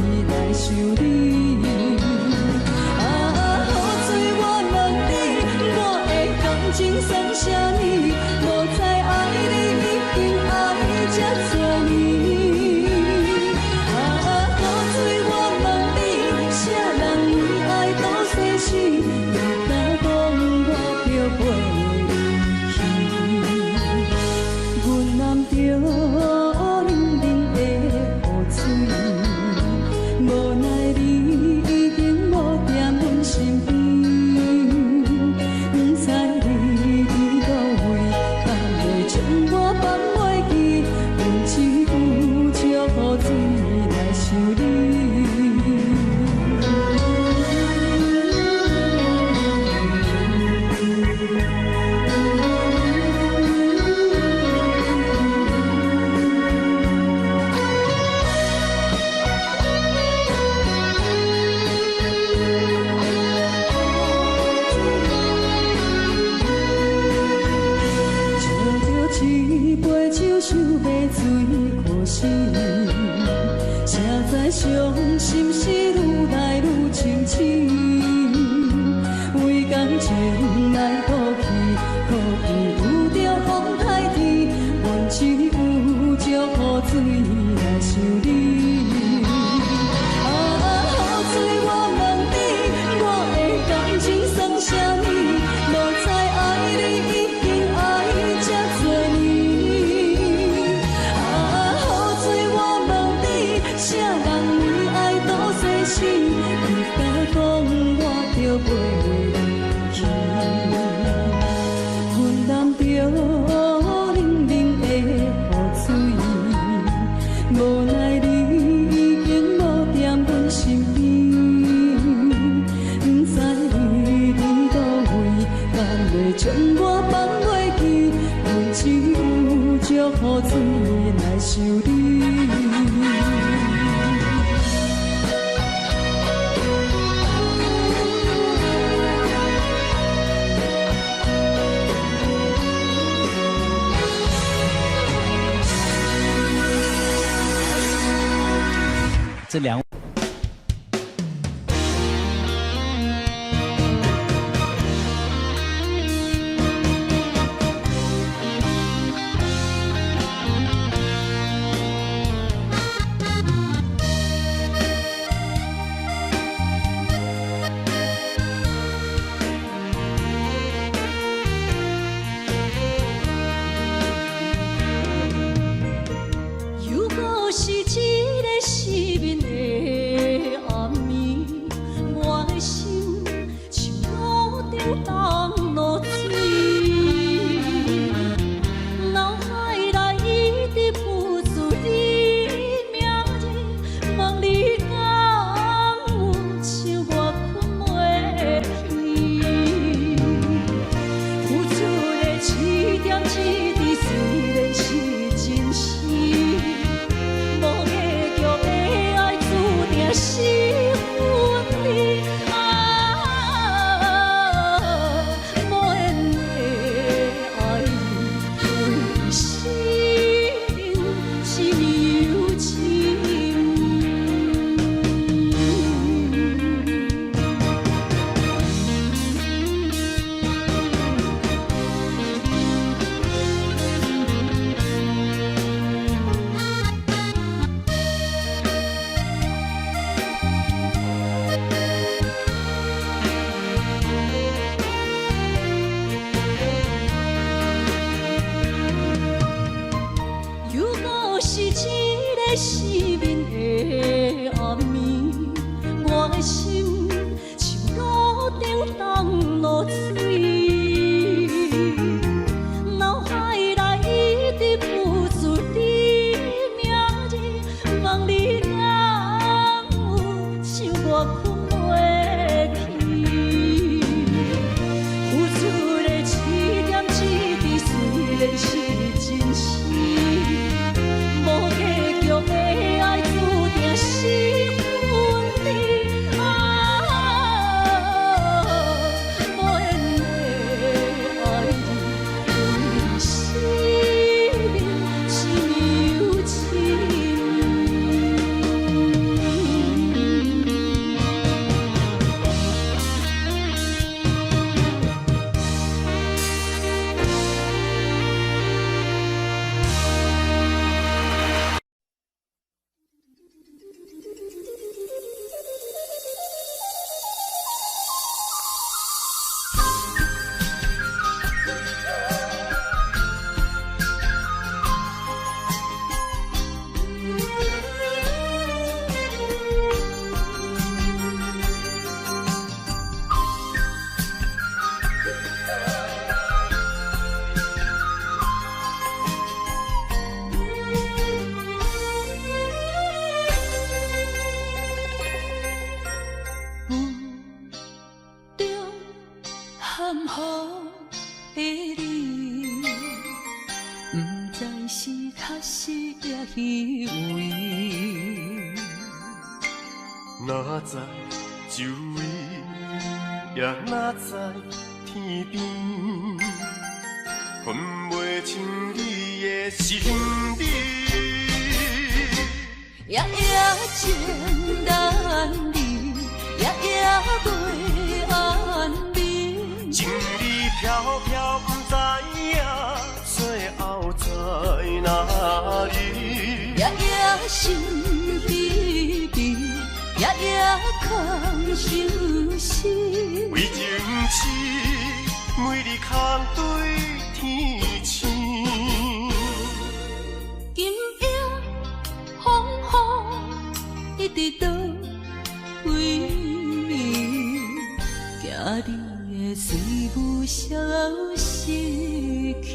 [SPEAKER 1] 水来修理，啊，雨水我人
[SPEAKER 5] 情来倒去，可有有着风台天，阮只有祝雨水来想你。雨水我问你，我的感情算啥物？无知爱你已经爱这多年。雨水我问你，啥人为爱赌生死？你敢讲我着袂离去？阮淋着冷冷的雨水，无奈你已经无踮阮身边，不知你伫倒位，敢会将我放袂记？阮只有祝雨水来想你。
[SPEAKER 6] 这两。
[SPEAKER 1] 如果是一个失眠的暗暝，我的心像路中东落水，脑海内一直浮出你名字，望你敢有像我困袂去，付出的一点一滴虽然是真实。无结局的爱，注定是分离。无缘的爱，为心是有情。如果是一个失眠的暗暝，我的心像路中东落水，脑海内一直浮出你名字，望你敢有像我困袂去，付出的一点一滴虽然是真实。无结局的爱，注定是分离。无缘的爱，为生命是有情。含糊的你，不知是确实也虚伪。
[SPEAKER 4] 哪知周围，也哪知天边，分袂清你的心理。
[SPEAKER 1] 夜夜情难离，夜夜袂安眠。心悲悲，夜夜空相思。
[SPEAKER 4] 为情痴，每日空对天星。
[SPEAKER 1] 今夜风雨一直倒位，惊你的随舞消失去。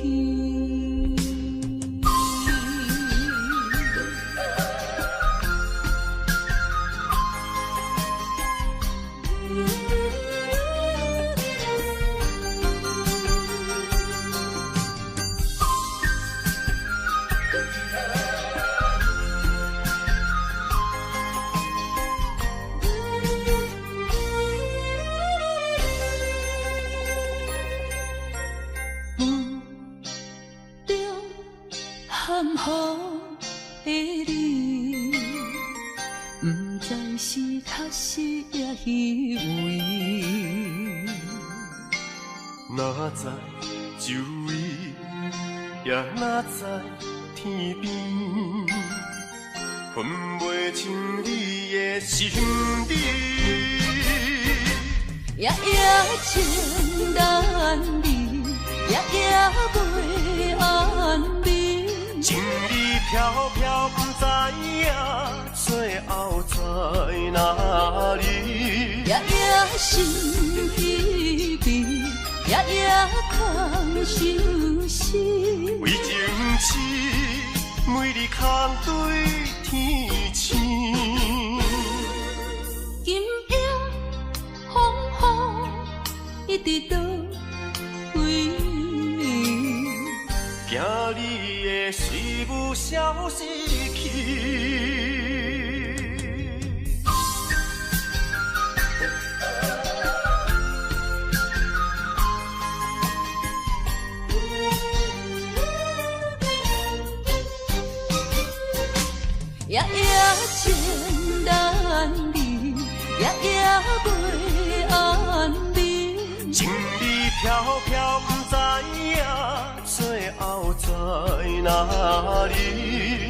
[SPEAKER 1] 含雨的你，不知是确实也虚伪。
[SPEAKER 4] 哪知周围，也哪知天边，分袂清你的心理。
[SPEAKER 1] 夜夜情难离，夜夜袂安眠。
[SPEAKER 4] 情意飘飘，不知影最后在哪里。
[SPEAKER 1] 夜夜心悲悲，夜夜空相思。
[SPEAKER 4] 为情痴，每日空对天星。
[SPEAKER 1] 今夜风雨一直倒位，
[SPEAKER 4] 惊你的随舞消失去。
[SPEAKER 1] 夜夜情难离，夜夜袂安眠。
[SPEAKER 4] 情意飘飘，不知影最后在哪里。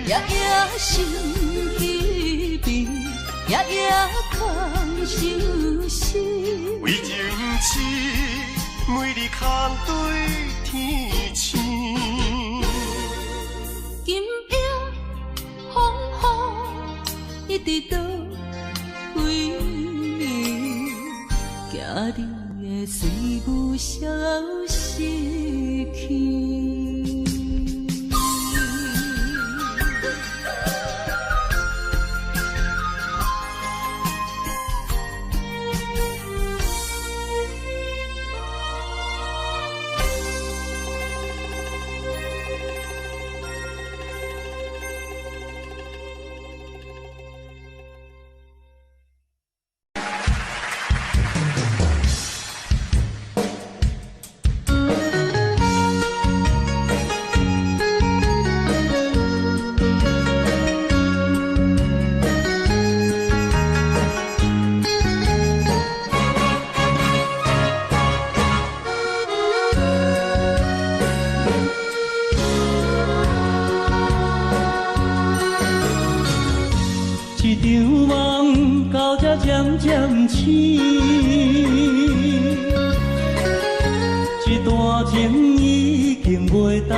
[SPEAKER 1] 夜夜心悲悲，夜夜空相思。
[SPEAKER 4] 为情痴，每日空对天星。
[SPEAKER 1] 今夜风雨一直倒位，惊你的随舞消失去。渐渐醒，一段情已经袂当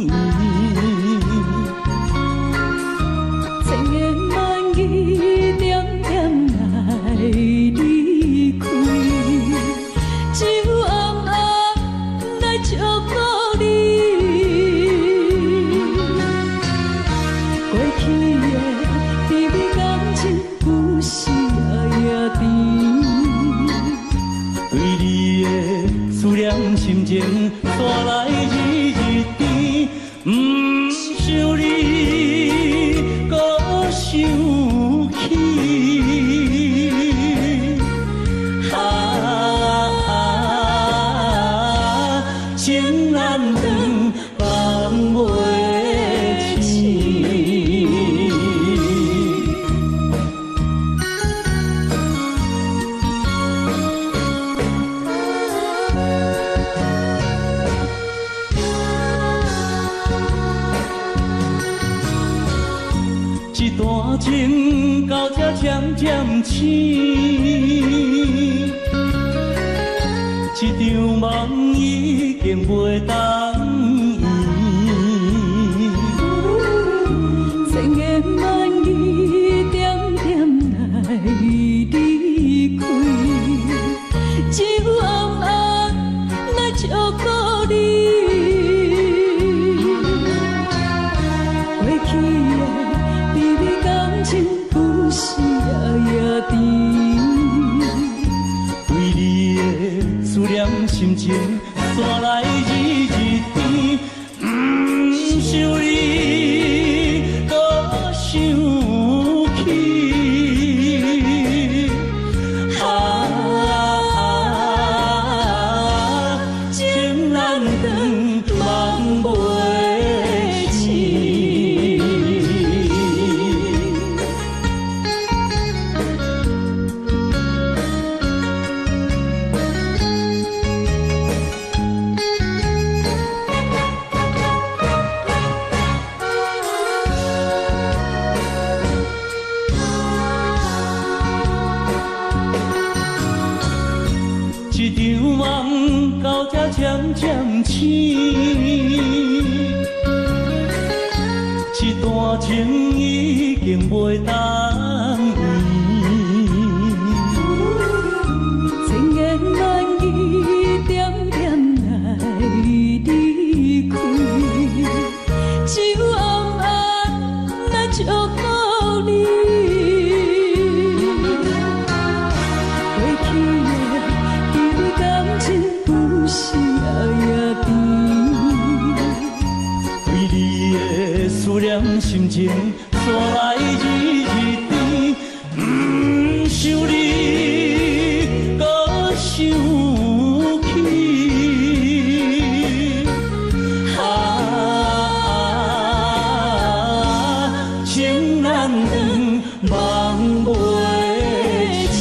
[SPEAKER 1] 圆。
[SPEAKER 5] 千言万语点点来离开，只有暗暗来祝福你。过去的甜蜜感情故事。
[SPEAKER 3] 对你的思念心情带来日日甜，不想你搁想起。情难断，放袂清。渐醒，一场梦已经袂当圆。
[SPEAKER 5] 千言万语点点来离开，只有暗暗来照顾你。过去的美丽感情，不是夜夜甜。
[SPEAKER 3] 为你的思念心情，山来日日甜。不想你，搁想起。情难断，梦袂醒。一场梦到这渐渐醒，一段情已经袂当圆。
[SPEAKER 5] 千言万语点点来离开，只有暗暗来照顾你。过去的美丽感情，不是夜夜甜。
[SPEAKER 3] 为你的思念心情，山来日日甜。不想你，搁想起。情难断，梦袂醒。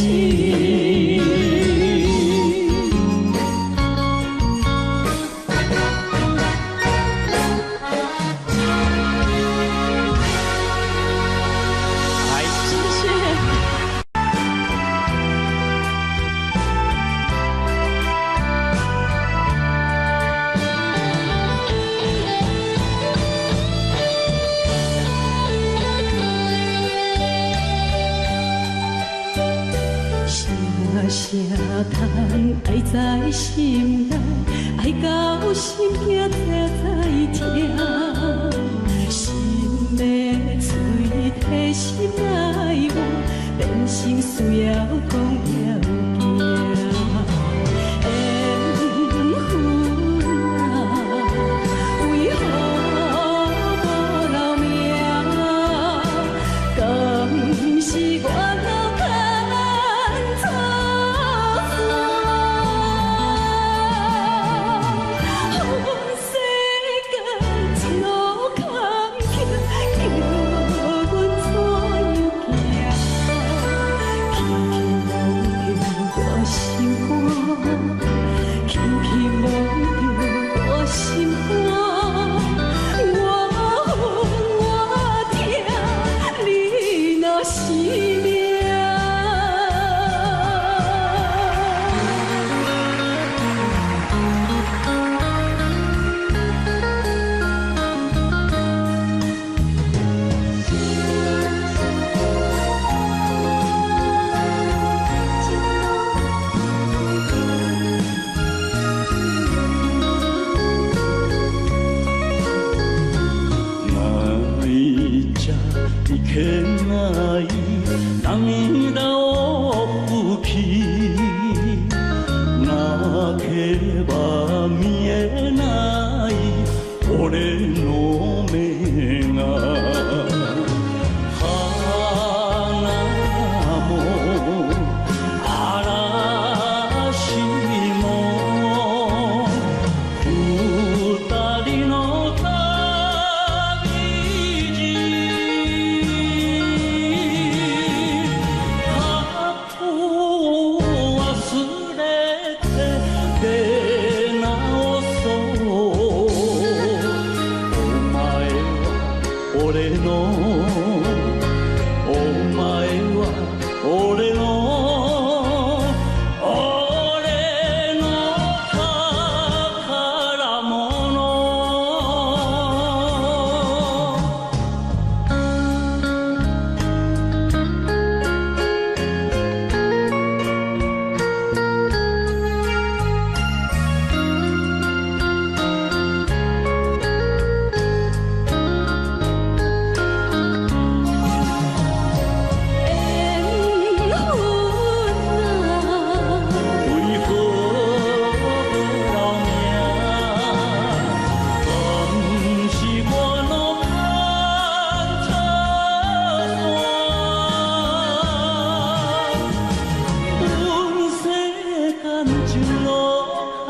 [SPEAKER 5] 谢谢。啥通爱在心内，爱到心惊才痛。心的嘴替心爱我，变成需要讲要行。缘分啊，为何无留名？敢是我脑牵错线？世间一路坎坷，叫阮怎样行？轻轻摸着我心肝，轻轻摸着我心肝，我恨我痛，你若是命。
[SPEAKER 3] 你欠爱，当年老夫妻，那客把面来，我的诺面啊，哈那么阿拉西莫，不达里诺达。俺のお前は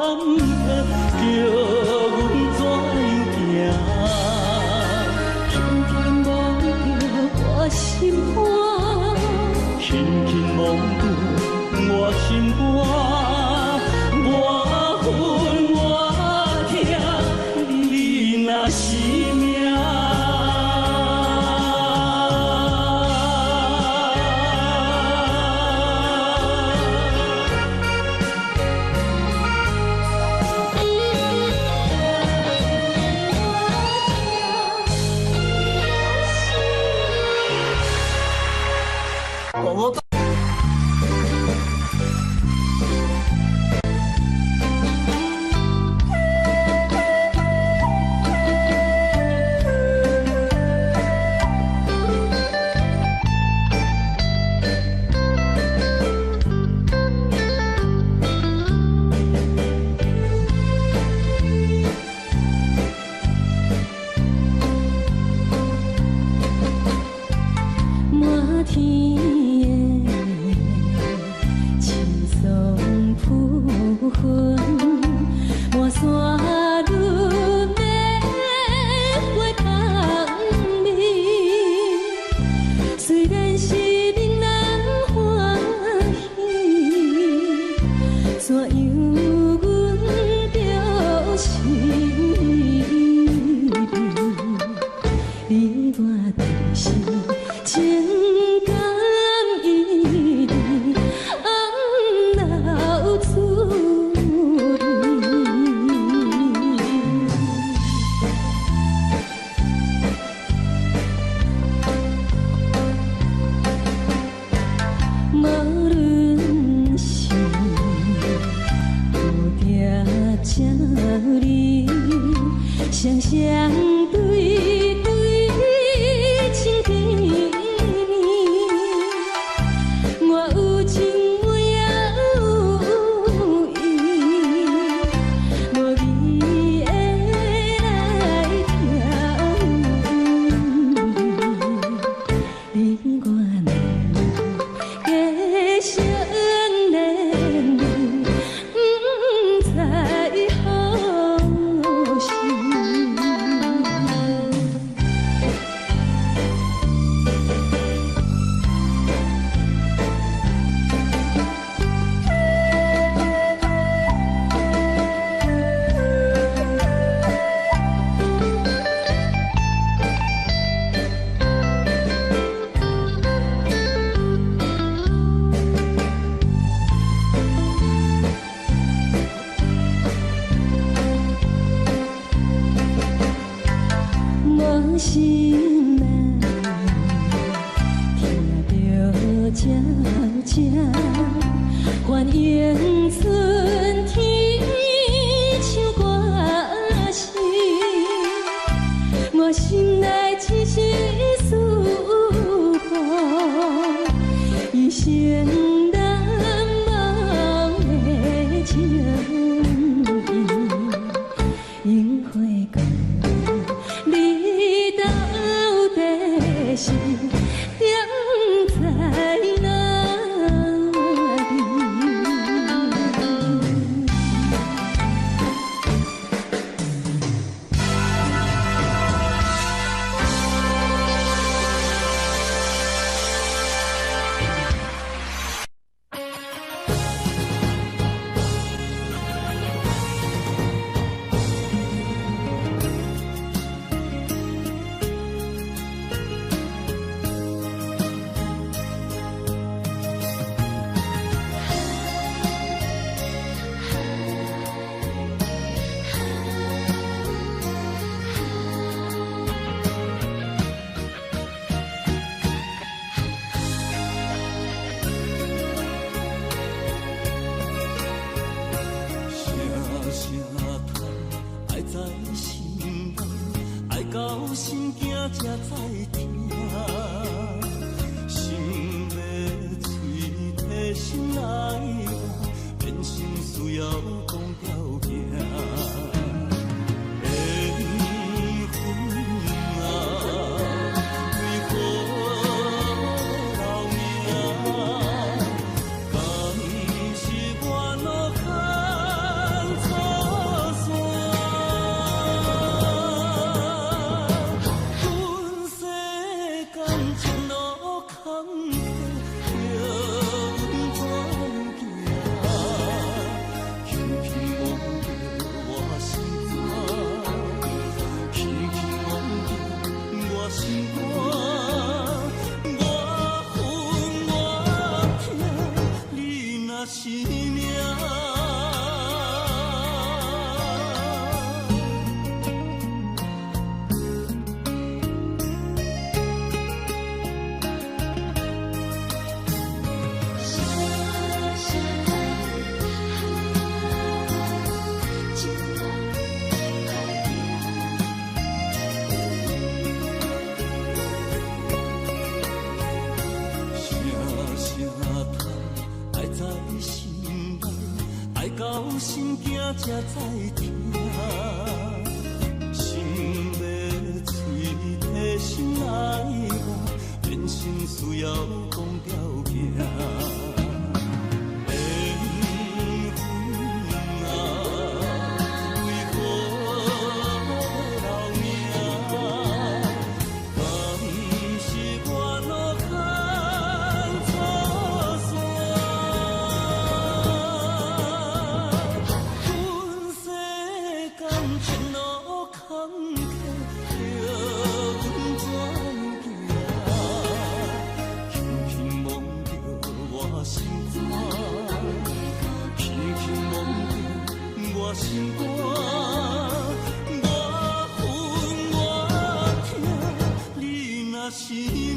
[SPEAKER 3] 叫阮怎样行？
[SPEAKER 5] 轻轻摸着我心肝，
[SPEAKER 3] 轻轻摸着我心肝，我恨我痛，你若是命。
[SPEAKER 5] 满天的青松铺云，满山轮的花香味。虽然是令人欢喜，怎样阮着是你我的心。情感一直红流出来，无论是有定这里，双双对对情甜蜜。我有情我也有意，无味的来调你我两个相恋，不知何时。无心啊，听着悄悄欢迎春天唱歌声，我心内一丝思念，一生难忘的情意，樱花高。你到底是踮在哪里？
[SPEAKER 3] 到心惊才知听，心要嘴提心来话，变心需要讲条行。缘分啊，为何留命？敢是我落寒窗。
[SPEAKER 4] 惊才知听，心要碎提心爱我，变心需要讲条件。缘分啊，为何留命？敢是我路牵错线？阮世间前路坎坷，叫阮怎行？轻轻摸着我心肝，轻轻摸着我心肝，我恨我痛，你若是。